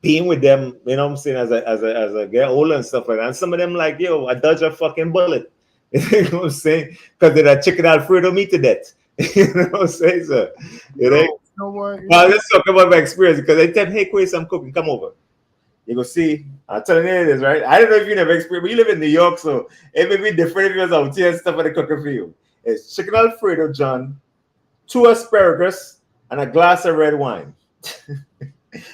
being with them. You know what I'm saying? As I get older and stuff like that. And some of them, like, yo, I dodged a fucking bullet. You know what I'm saying? Because of that chicken Alfredo me to death. You know what I'm saying? So, You know what? Well, let's talk about my experience, because they tell me, hey, Quace, I'm cooking. Come over. You go see. I'm telling you this, right? I don't know if you never experienced, but you live in New York, so it may be different if you was out here and stuff for the cooking for you. It's chicken Alfredo, John, 2 asparagus, and a glass of red wine.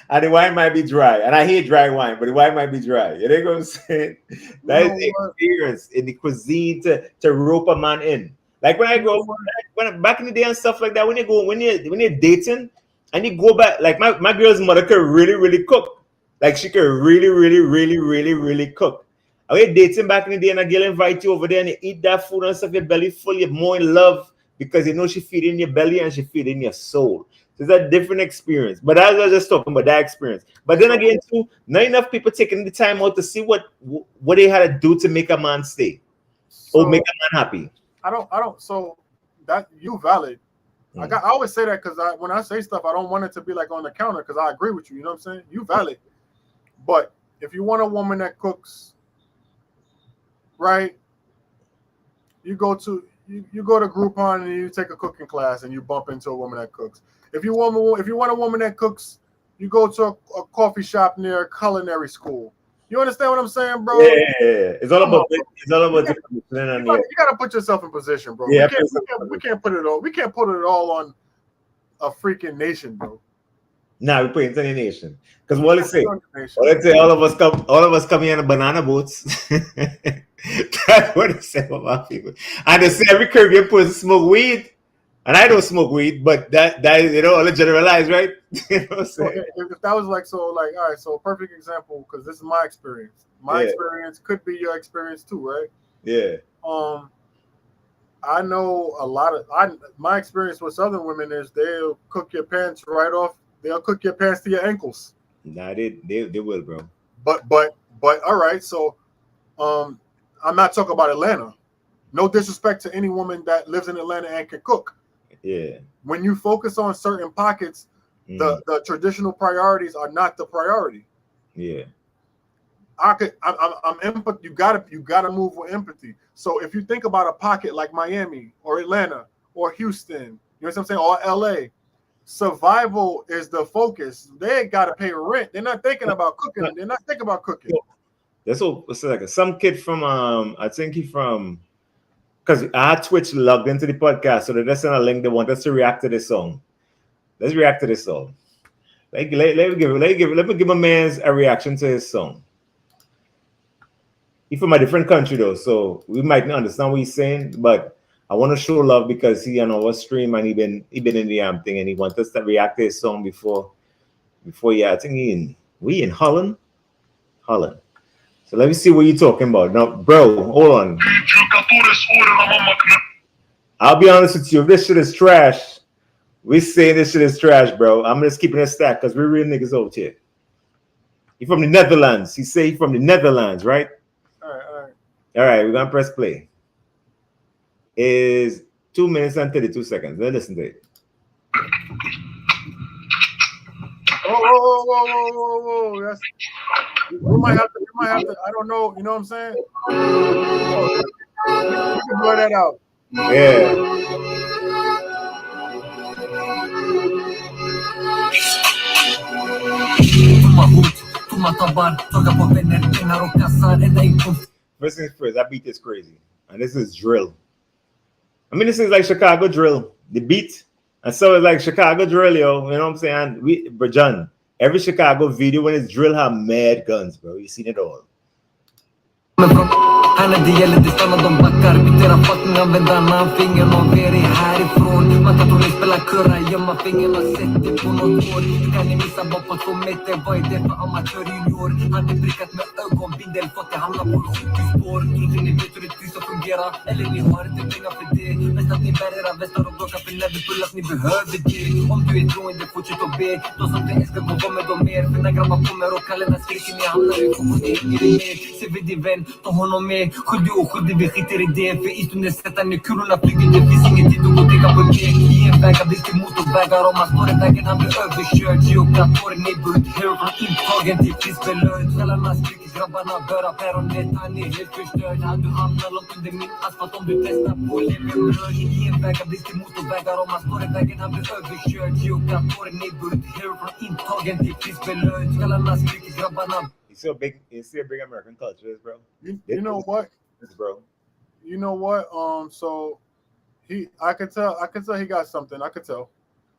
And the wine might be dry. And I hate dry wine, but the wine might be dry. You know what I'm saying? That is the experience in the cuisine to rope a man in. Like when I go back in the day and stuff like that, when you're dating and you go back, like my girl's mother could really, really cook. Like she could really, really, really, really, really cook. And when you're dating back in the day and a girl invite you over there and you eat that food and stuff, your belly full, you're more in love because she feeding your belly and she feeding your soul. So it's a different experience. But I was just talking about that experience. But then again, too, not enough people taking the time out to see what they had to do to make a man stay or make a man happy. I don't. So that you valid. I always say that because when I say stuff, I don't want it to be like on the counter because I agree with you. You know what I'm saying? You valid. But if you want a woman that cooks, right? You go to Groupon and you take a cooking class and you bump into a woman that cooks. If you want a woman that cooks, you go to a coffee shop near a culinary school. You understand what I'm saying, bro? Yeah. It's all about you gotta put yourself in position, bro. Yeah, we can't put it all. We can't put it all on a freaking nation, bro. Nah, we put it in the nation. Because what let's say, all of us come here in banana boats. That's what it say about people. And they say every Caribbean person smoke weed. And I don't smoke weed, but that all generalize, right? You know what I'm saying? If that was all right, so a perfect example, because this is my experience. My experience could be your experience too, right? Yeah. I know my experience with Southern women is they'll cook your pants right off. They'll cook your pants to your ankles. Nah, they will, bro. But all right, so I'm not talking about Atlanta. No disrespect to any woman that lives in Atlanta and can cook. Yeah. When you focus on certain pockets, the traditional priorities are not the priority. Yeah. I'm empathy. You gotta move with empathy. So if you think about a pocket like Miami or Atlanta or Houston, you know what I'm saying, or LA, survival is the focus. They gotta pay rent. They're not thinking about cooking. They're not thinking about cooking. That's what it's like. Some kid from I think he from. Because I had Twitch logged into the podcast, so they send a link. They want us to react to this song. Let's react to this song. Let me give my man a reaction to his song. He's from a different country though, so we might not understand what he's saying. But I want to show love because he on our stream and he been in the thing, and he wants us to react to his song before. Yeah, I think we in Holland. So let me see what you're talking about. Now, bro, hold on. I'll be honest with you. If this shit is trash, we saying this shit is trash, bro. I'm just keeping it stacked because we're real niggas out here. He from the Netherlands. He say he from the Netherlands, right? All right, we're going to press play. Is 2 minutes and 32 seconds. Let's listen to it. Whoa. That's, you might have to, I don't know, you know what I'm saying? You can blur that out. Yeah. First things first, that beat is crazy. And this is drill. I mean, this is like Chicago drill. The beat. And so it's like Chicago drill, yo. You know what I'm saying? But John, every Chicago video when it's drill have mad guns, bro. You seen it all. När det gäller det stannar de backar. Bytera fucking använda namnfingern och veri härifrån. Man kan troligt spela kurra, gömma fingrarna, sätt det på något år. Du kan ni missa bara på 2 meter. Vad är det för amatörjunior? Han är prickat med ögonbindel, fått det hamna på sjukhusspår. Tror ni vet hur det ska fungera? Eller ni har inte pengar för det? Men wist dat niet verder aan wist, daarom door ik in de pull-up niet behöver det. Om du är troende, fortsätt och be. Då som det älskar gå på med dem mer. För när grabbar kommer och kallarna skriker ni hamnar i fokus, det är det mer. Se vid din vän, ta honom med. Skyldig och skyldig, vi skiter i det. För i stunden sätter ni kulorna flyger, det finns ingen tid att gå och tänka på det. I en väg av vilken motorvägar, om man står i vägen han blir överkörd. Geokratoren är burnt, hero från intagen till fiskbelönt. Kallarna skriker, grabbarna börjar päronet, han är helt förstörd. Han du hamnar långt under min asfalt om du testar på leverbröd. I en väg av vilken motorvägar, om man står i vägen han blir överkörd. Geokratoren är burnt, hero från intagen till fiskbelönt. Kallarna skriker, grabbarna. You see a big American culture, bro. You know what? Bro. You know what? So I could tell he got something. I could tell.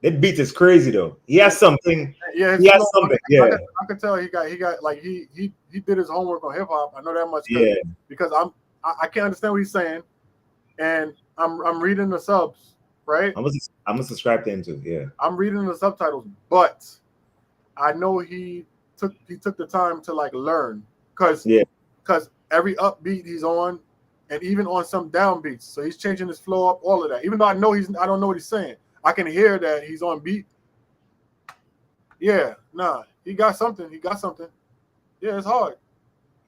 That beat is crazy though. He has something. Yeah, he has something. Yeah, I could tell he got like he did his homework on hip hop. I know that much. Yeah, because I can't understand what he's saying, and I'm reading the subs, right? I'm gonna subscribe to him too. Yeah, I'm reading the subtitles, but I know he took the time to like learn because every upbeat he's on, and even on some downbeats, so he's changing his flow up, all of that. Even though I don't know what he's saying. I can hear that he's on beat. Yeah, nah, he got something. Yeah, it's hard.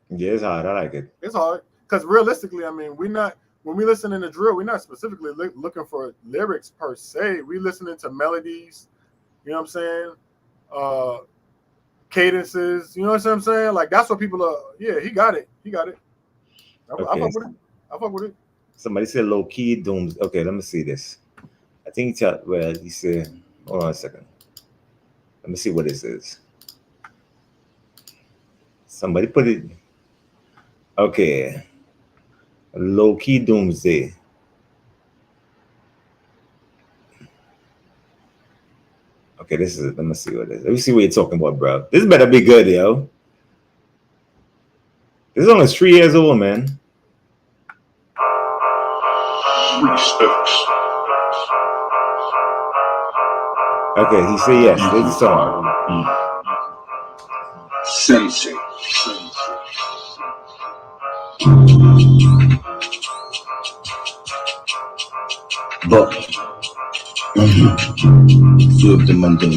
Yeah, it's hard. I like it. It's hard because realistically, I mean, when we listen in the drill, we're not specifically looking for lyrics per se. We listening to melodies. You know what I'm saying? Cadences. You know what I'm saying? Like that's what people are. Yeah, he got it. I fuck with it. Somebody said low key dooms. Okay, let me see this. I think he said, hold on a second. Let me see what this is. Somebody put it. Okay. Low key doomsday. Okay, this is. Let me see what it is. Let me see what you're talking about, bro. This better be good, yo. This is only 3 years old, man. Okay, he said yes. This is song. Sensei. But few of them and them.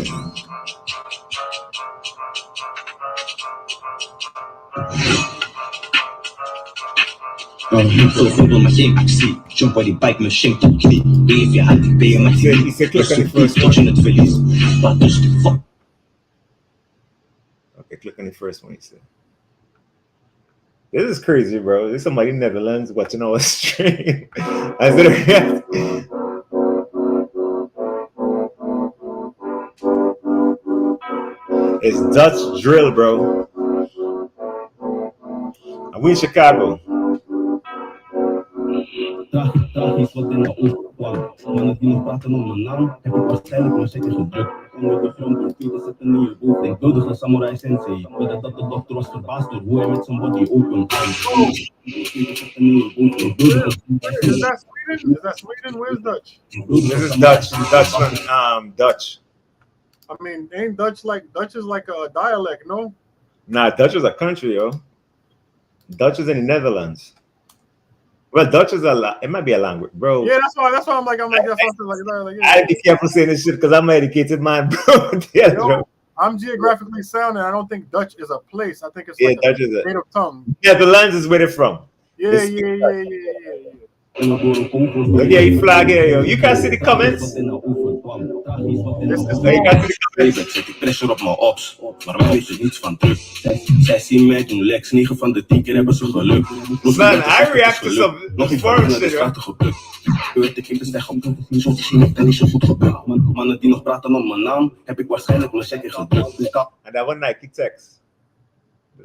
Zo veel maar geen actie. Somebody bike me schenkt op knie. Leef je hard, ben je met die. Click on the first tot je het verliest. Wat dus de fuck? Okay, click on the first one, he said. This is crazy, bro. This is somebody in Netherlands watching our stream. I said, it's Dutch drill, bro. And we in Chicago. Tragisch wat in de ogen kwam. Mannen die nog praten om mijn naam, heb ik waarschijnlijk maar zeker gedrukt. En met de film profielen zitten in je hoofd. Ik wilde de samurai sensei. Weet dat de dokter was verbaasd door hoe hij met zijn body open kan. Is that Sweden? Where's Dutch? This is Dutch. Dutch. I mean, ain't Dutch is like a dialect, no? Nah, Dutch is a country, yo. Dutch is in the Netherlands. Well, Dutch is it might be a language, bro. Yeah, that's why I'm like, yeah. I be careful saying this shit because I'm an educated man, bro. Yeah, yo, I'm geographically sound, and I don't think Dutch is a place. I think it's like Dutch a is native tongue. Yeah, the lands is where they're from. Yeah. Look at your flag here, yo. You can see the comments. Zet ik pressure op mijn ops, maar mij weet je niets van terug. Zij zien mij doen lex, 9 van de 10 keer hebben ze geluk. Man, I react to some foreign shit, yo. Ik ging de steg op, niet zo te zien, ik ben niet zo goed gebeurd. Mannen die nog praten om mijn naam, heb ik waarschijnlijk mijn checker gedrukt. And that one Nike text.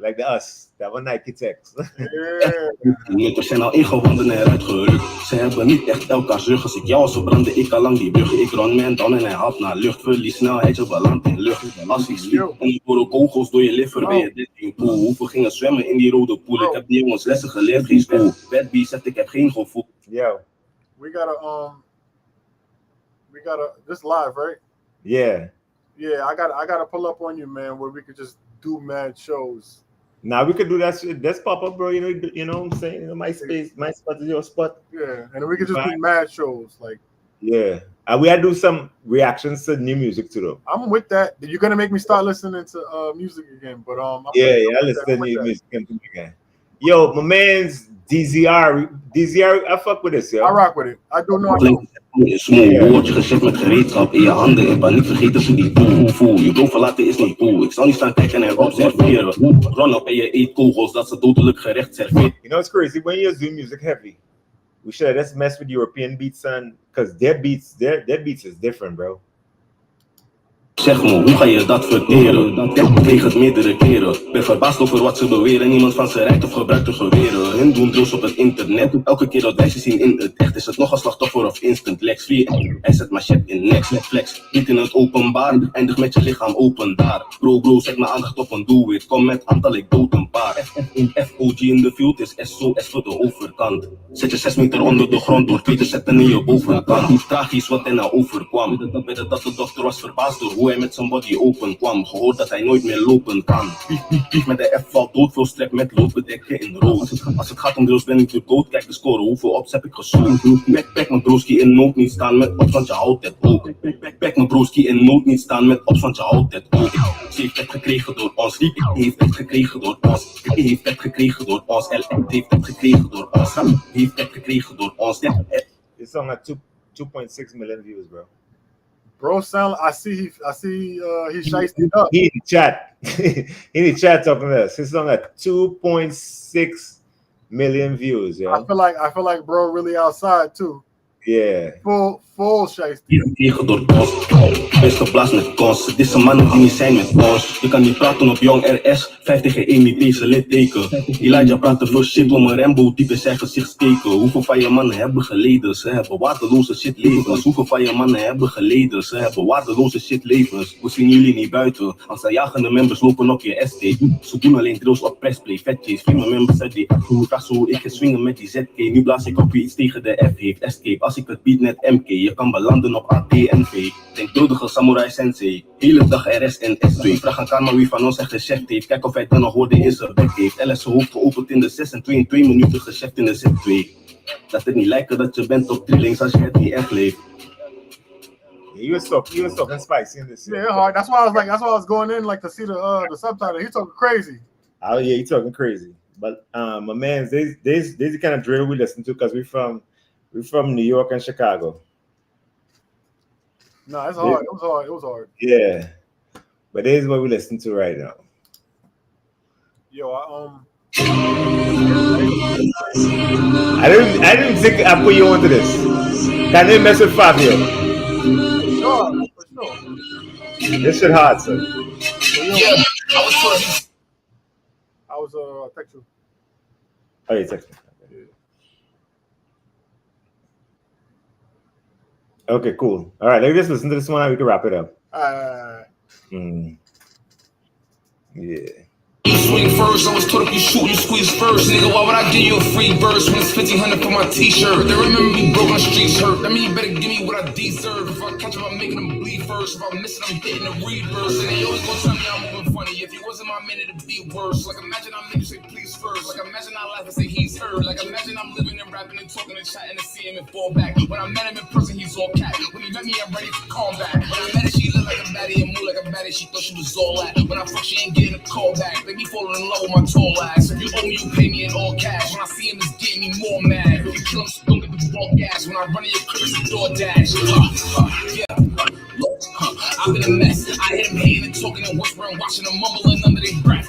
Like the us. That one Nike text. Munters zijn al ingewanden en eruit gerukt. Ze hebben niet echt elkaars rug. Als ik jou zou branden, ik al lang die brug. Ik run man down en hij haalt naar lucht. Verlies snelheid, je belandt in lucht. Als ik sliep en ik hoor kogels door je liver, ben je dit in pool. Hoeveel gingen zwemmen in die rode pool? Ik heb die jongens lessen geleerd, geen school. Bad B zegt, ik heb geen gevoel. Yo. We gotta, this live, right? Yeah. Yeah, I gotta pull up on you, man, where we could just do mad shows. Now we could do that shit. Let's pop up, bro. You know what I'm saying? You know, my space, my spot is your spot. Yeah, and we could just do mad shows like. Yeah, we gotta do some reactions to new music too, though. I'm with that. You're gonna make me start listening to music again, but I listen to new music again. Yo, my man's DZR, I fuck with this, yo. I rock with it. I don't know. Smooth, word je gescheft met gereedschap in je handen en niet vergeten ze die boel. Voel, je doel verlaten is niet cool. Ik zal niet staan kijken en observeren. Run op en je eet kogels, dat ze dodelijk gerecht serveren. You know it's crazy when you do music heavy. We should let's mess with European beats, son, because their beats is different, bro. Zeg me, hoe ga je dat verteren? Ik kreeg het meerdere keren. Ben verbaasd over wat ze beweren. Niemand van ze rijdt of gebruikt de geweren. Hun doen drills op het internet. Elke keer dat wij ze zien in het echt, is het nog een slachtoffer of instant lex. Free, hij zet maar shit in next. Flex, niet in het openbaar. Eindig met je lichaam open daar. Bro, zet mijn aandacht op een doelwit. Kom met aantal, ik dood een paar. FOG in de field is SOS voor de overkant. Zet je 6 meter onder de grond door 2 te zetten in je bovenkant. Tragisch wat hij nou overkwam. Dat de dochter was verbaasd door hoe hij met zijn body open kwam. Gehoord dat hij nooit meer lopen kan. Pief met de F valt dood, veel strep met lopen dekken in rood. Als het gaat om drills ben ik te dood, kijk de score, hoeveel ops heb ik geschoten. Backpack mijn broski in nood niet staan met ops, want je houdt het ook. Backpack mijn broski in nood niet staan met ops, want je houdt het ook. Ze heeft het gekregen door ons, die heeft het gekregen door ons. Heeft het gekregen door ons, LF heeft het gekregen door ons. Heeft het gekregen door ons. This song had 2.6 million views, bro. Bro, I see he's shiced up. He in the chat. He in the chat talking to us. His song had 2.6 million views, yo. I feel like bro really outside too. Yeah. Full shiced. Tegen door ons. Best geplaatst met kans. Dit is een mannen die niet zijn met ons. Je kan niet praten op jong RS. 5 tegen 1 niet deze litteken. Elijah praat te veel shit om een Rambo diep in zijn gezicht steken. Hoeveel van je mannen hebben geleden? Ze hebben waardeloze shit levens. Hoeveel van je mannen hebben geleden? Ze hebben waardeloze shit levens. We zien jullie niet buiten. Als de jagende members lopen op je ST. Ze doen alleen drills op pressplay. Vetjes. Vrienden members uit die vraag zo hoe ik ga swingen met die ZK. Nu blaas ik op wie iets tegen de F heeft. Escape. Als ik het beat net MK. Je kan belanden op ATNV. Denkbeeldige samurai sensei. Hele dag RS en S2. Vraag aan Karma wie van ons echt geschäft heeft. Kijk of hij dan nog woorden in zijn bek heeft. LS zijn hoofd geopend in de 6 en 2 in 2 minuten geschäft in de Z2. Dat het niet lijken dat je bent op drillings als je het niet echt leeft. He was talking spicy in this. Yeah, hard. That's why I was going in like to see the subtitle. He's talking crazy. Oh yeah, he's talking crazy. But my man, this the kind of drill we listen to because we're from New York and Chicago. No, it's hard. It was hard. Yeah, but this is what we listen to right now. Yo, I didn't think I put you onto this. Can they mess with Fabio? For sure. This shit hard, son. Yeah, I was text you. Oh, you text me. Okay, cool. All right, let's just listen to this one and we can wrap it up. Yeah. Swing first, I was told if you shoot, you squeeze first. Nigga, why would I give you a free verse when it's 1,500 for my t-shirt? They remember me broke, my streets hurt. That mean you better give me what I deserve. If I catch them, I'm making them bleed first. If I'm missing, I'm hitting the reverse. And they always gonna tell me I'm moving funny. If you wasn't my man, it'd be worse. Like imagine I make you say please first. Like imagine I laugh and say he's heard. Like imagine I'm living and rapping and talking and chatting and see him and fall back. When I met him in person, he's all cat. When he met me, I'm ready for combat. When I met her, she looked like a baddie and moved like a baddie. She thought she was all that. When I fuck, she ain't getting a call back. They be falling in love with my tall ass. If you owe me, you pay me in all cash. When I see him, it's getting me more mad. If you kill him, so don't get the raw gas. When I run in your crib, it's a DoorDash. Yeah. Look, I've been a mess. I hit him hating and talking and whispering, watching them mumbling under their breath.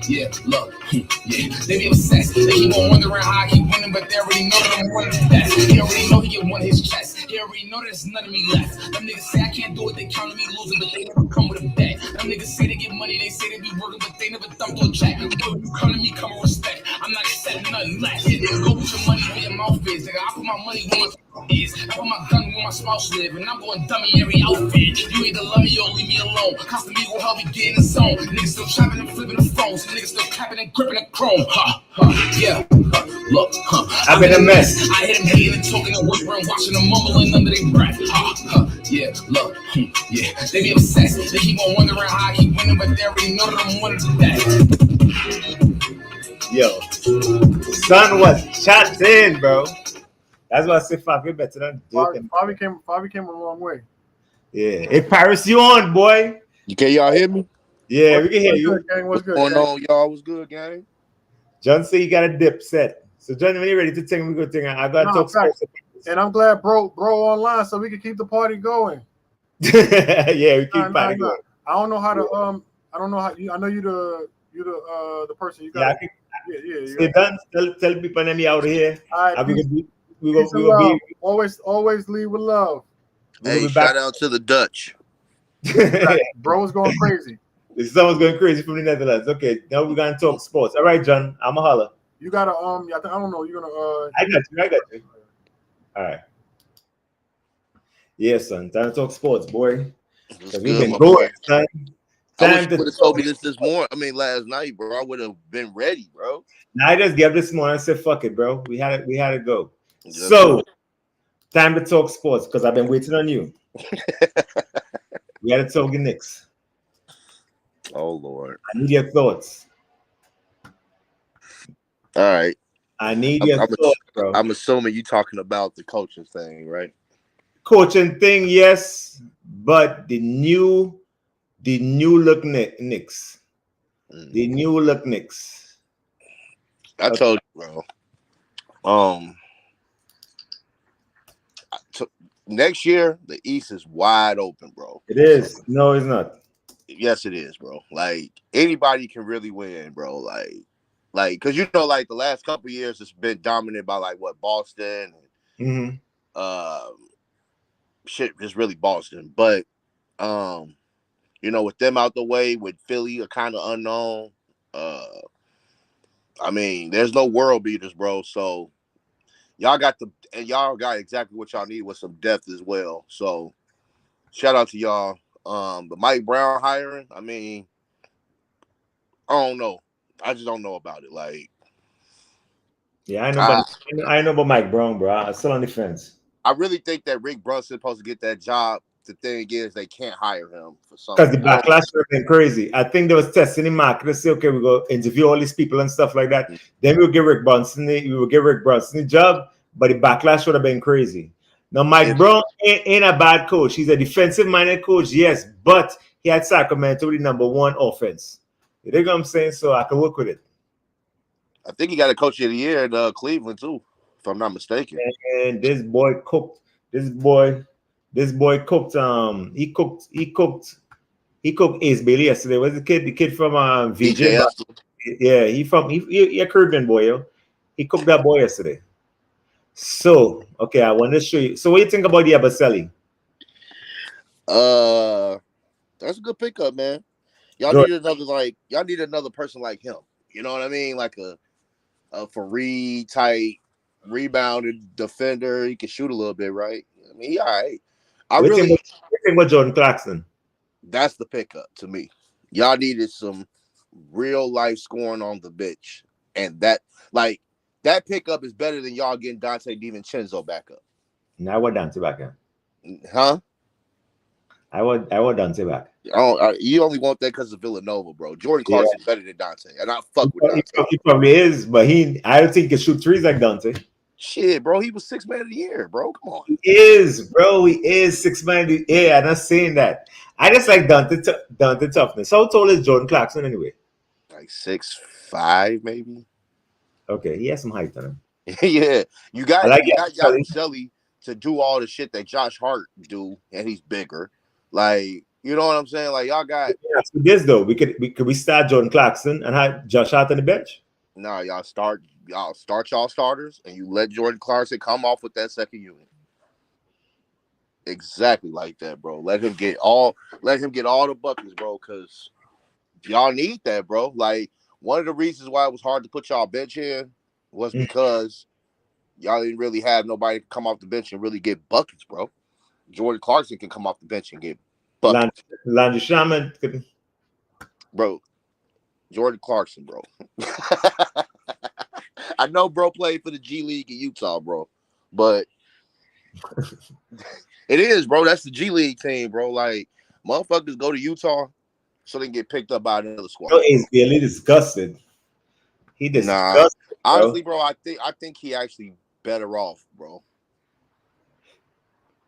Yeah, look, yeah, they be obsessed. They keep on wondering how I keep winning, but they already know that I'm one of the best. They already know he get one his chest. They already know there's none of me left. Them niggas say I can't do it, they count on me losing, but they never come with a bet. Them niggas say they get money, they say they be working, but they never dumped on jack. Yo, you come to me, come with respect. I'm not accepting nothing less. Yeah, nigga, go with your money where your mouth is. Nigga, I put my money where my is. I put my gun where my spouse live, and I'm going dummy every outfit. You either love me or leave me alone. Constantly will help me get in the zone. Niggas still trapping and flipping the phones. Niggas still clapping and gripping the chrome. Yeah. Look, I've been a mess. I hit him hating and talking and whispering, watching them mumbling under their breath. Yeah, look, yeah, they be obsessed. They keep on wondering how I keep winning, but they already know that I'm one of the best. son was chatting, bro. That's why I say Fabi better than Duke. Fabi came a long way. Yeah. Hey, Paris, you on, boy? Can y'all hear me? Yeah, we can hear you. Good, gang? What's good? What's going on, y'all? What's good, gang? John say you got a dip set. So John, when you're ready to take, we go thing. I gotta talk sports. And I'm glad bro online so we can keep the party going. Yeah, we keep party going. I don't know how to I don't know how you. I know you the person you got. Yeah. Stay done. Tell people let me out of here. All right, we will be always leave with love. Hey, shout out to the Dutch. Bro's going crazy. Someone's going crazy from the Netherlands. Okay, now we're gonna talk sports. All right, John, I'm a holler. You gotta I don't know. You're gonna I got you. All right. Yeah, son. Time to talk sports, boy. We've been going, son. I wish you would have told me this morning. I mean, last night, bro. I would have been ready, bro. Now I just gave this morning. I said, "Fuck it, bro. We had to go." So, time to talk sports because I've been waiting on you. We had to talk the Knicks. Oh Lord, I need your thoughts. All right, I need your thoughts, bro. I'm assuming you talking about the coaching thing, right? Coaching thing, yes, but the new look Knicks. The new look Knicks. I told you, bro. Next year the East is wide open, bro. It is. No, it's not. Yes, it is, bro. Like anybody can really win, bro. Like, because you know, like the last couple of years, it's been dominated by like what Boston, shit, just really Boston. But, you know, with them out the way, with Philly are kind of unknown. I mean, there's no world beaters, bro. So y'all got exactly what y'all need with some depth as well. So shout out to y'all. The Mike Brown hiring, I mean, I don't know. I just don't know about it. Like, yeah, I know about Mike Brown, bro. I'm still on the fence. I really think that Rick Brunson's supposed to get that job. The thing is, they can't hire him for something. Because the backlash would have been crazy. I think they was testing the market to say, okay, we go interview all these people and stuff like that. Then we'll give Rick Brunson the job, but the backlash would have been crazy. Now, Mike Brown ain't a bad coach. He's a defensive-minded coach, yes, but he had Sacramento with the #1 offense. You know what I'm saying? So I can work with it. I think he got a coach of the year in Cleveland too, if I'm not mistaken. And this boy cooked. This boy cooked. He cooked Ace Bailey yesterday. What's the kid from VJ? Yeah, he a Caribbean boy, yo. He cooked that boy yesterday. So, okay, I want to show you. So, what do you think about the Yabusele? That's a good pickup, man. Y'all need another person like him. You know what I mean? Like a Fareed type rebounded defender. He can shoot a little bit, right? I mean, he all right. What do you think about Jordan Clarkson? That's the pickup to me. Y'all needed some real life scoring on the bench, and that pickup is better than y'all getting Dante DiVincenzo back up. No, I want Dante back up. Huh? I want Dante back. You only want that because of Villanova, bro. Jordan Clarkson's better than Dante, and I fuck with Dante. He probably is, but I don't think he can shoot threes like Dante. Shit, bro, he was 6th man of the year, bro. Come on. He is, bro. He is 6th man of the year. I'm not saying that. I just like Dante toughness. How tall is Jordan Clarkson anyway? Like 6'5", maybe. Okay, he has some height on him. Yeah, you got Yabusele to do all the shit that Josh Hart do, and he's bigger. Like, you know what I'm saying? Like, y'all got this though. Could we start Jordan Clarkson and have Josh Hart on the bench? No, y'all start y'all starters, and you let Jordan Clarkson come off with that second unit. Exactly like that, bro. Let him get all the buckets, bro, because y'all need that, bro. Like, one of the reasons why it was hard to put y'all bench in was because y'all didn't really have nobody come off the bench and really get buckets, bro. Jordan Clarkson can come off the bench and get buckets. Landry Shaman, bro. Jordan Clarkson, bro. I know bro played for the G League in Utah, bro, but it is, bro. That's the G League team, bro. Like, motherfuckers go to Utah so they can get picked up by another squad. Ace Bailey disgusted. He Nah, disgusted, honestly, bro, I think he actually better off, bro.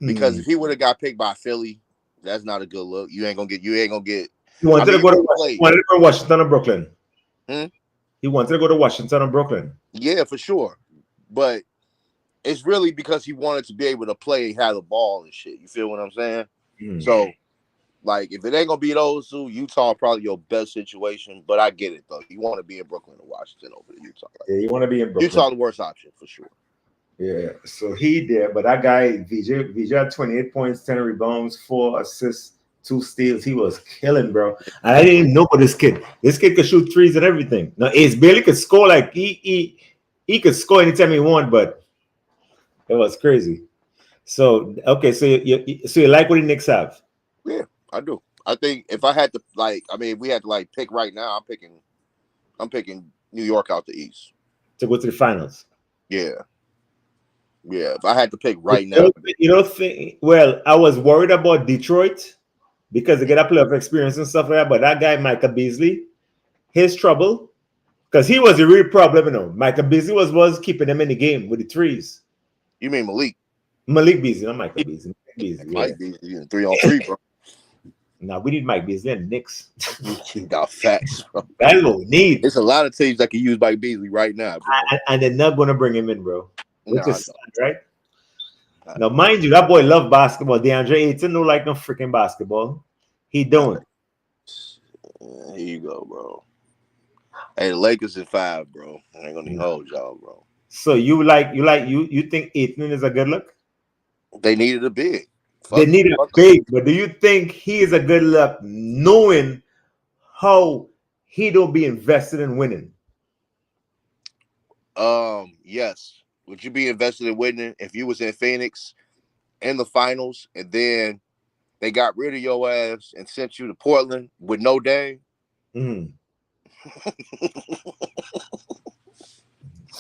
Because if he would have got picked by Philly, that's not a good look. You ain't gonna get. He wanted to go to Washington or Brooklyn. He wanted to go to Washington or Brooklyn. Yeah, for sure. But it's really because he wanted to be able to play, have the ball and shit. You feel what I'm saying? So, like, if it ain't gonna be those two, Utah probably your best situation. But I get it though. You want to be in Brooklyn or Washington over the Utah. Like, Yeah, you want to be in Brooklyn. Utah the worst option for sure. Yeah. So he did, but that guy VJ had 28 points, 10 rebounds, 4 assists, 2 steals. He was killing, bro. And I didn't even know about this kid. This kid could shoot threes and everything. Now Ace Bailey could score like he could score anytime he wanted, but it was crazy. So okay, so you like what the Knicks have? Yeah, I do. I think if I had to if we had to pick right now, I'm picking New York out the East to go to the finals. Yeah. Yeah, if I had to pick right now. Well, I was worried about Detroit because they get a playoff experience and stuff like that. But that guy, Michael Beasley, his trouble, because he was a real problem, you know. Michael Beasley was keeping them in the game with the threes. You mean Malik? Malik Beasley, not Michael Beasley. Mike Beasley, 3-on-3, bro. Nah, we need Mike Beasley and the Knicks. You got facts, bro. That's what we need. There's a lot of teams that can use Mike Beasley right now, bro. And they're not going to bring him in, bro. Which is sad, right? Now, mind you, that boy love basketball. DeAndre Ayton don't like no freaking basketball. He don't. Here you go, bro. Hey, the Lakers in 5, bro. I ain't gonna hold y'all, bro. So you think Ayton is a good look? They needed a big. They needed a big, but do you think he is a good look knowing how he don't be invested in winning? Yes. Would you be invested in winning if you was in Phoenix in the finals and then they got rid of your ass and sent you to Portland with no day? So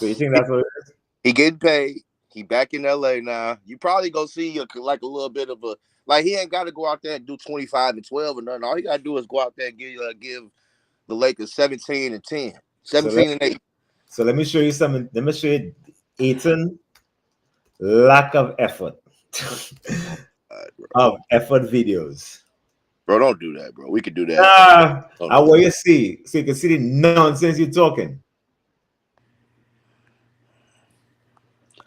you think that's what it is? He getting paid. He back in LA now. You probably go see a little bit of he ain't got to go out there and do 25 and 12 or nothing. All he got to do is go out there and give the Lakers 17 and 10, 17 and 8. So let me show you something. Let me show you Ayton lack of effort. Of effort videos. Bro, don't do that, bro. We could do that. I want you to see. So you can see the nonsense you're talking.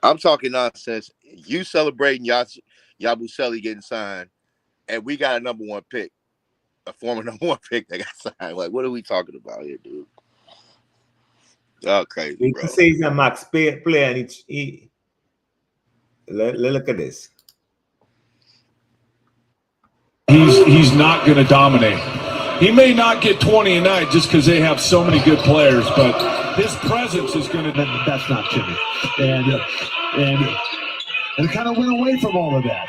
I'm talking nonsense. You celebrating Yabusele getting signed, and we got a number 1 pick, a former number 1 pick that got signed. Like, what are we talking about here, dude? Oh, crazy, bro. He says he's a max player, and look at this. He's not going to dominate. He may not get 20 a night just because they have so many good players, but his presence is going to. That's not Jimmy, and kind of went away from all of that.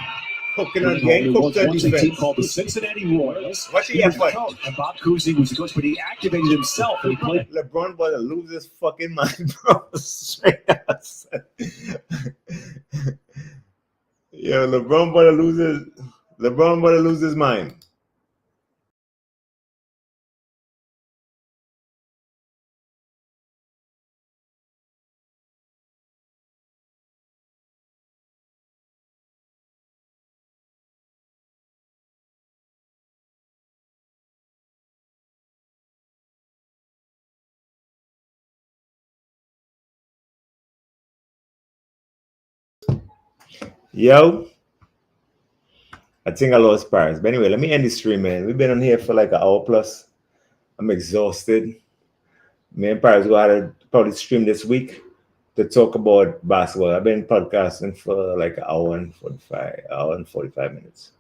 Cooking on game, once a team called the Cincinnati Royals. And Bob Cousy was the coach, but he activated himself and he played. LeBron about to lose his fucking mind, bro. Straight up. Yo, LeBron about to lose his mind. Yo, I think I lost Paris. But anyway, let me end the stream, man. We've been on here for like an hour plus. I'm exhausted. Me and Paris go out to probably stream this week to talk about basketball. I've been podcasting for like an hour and 45 minutes.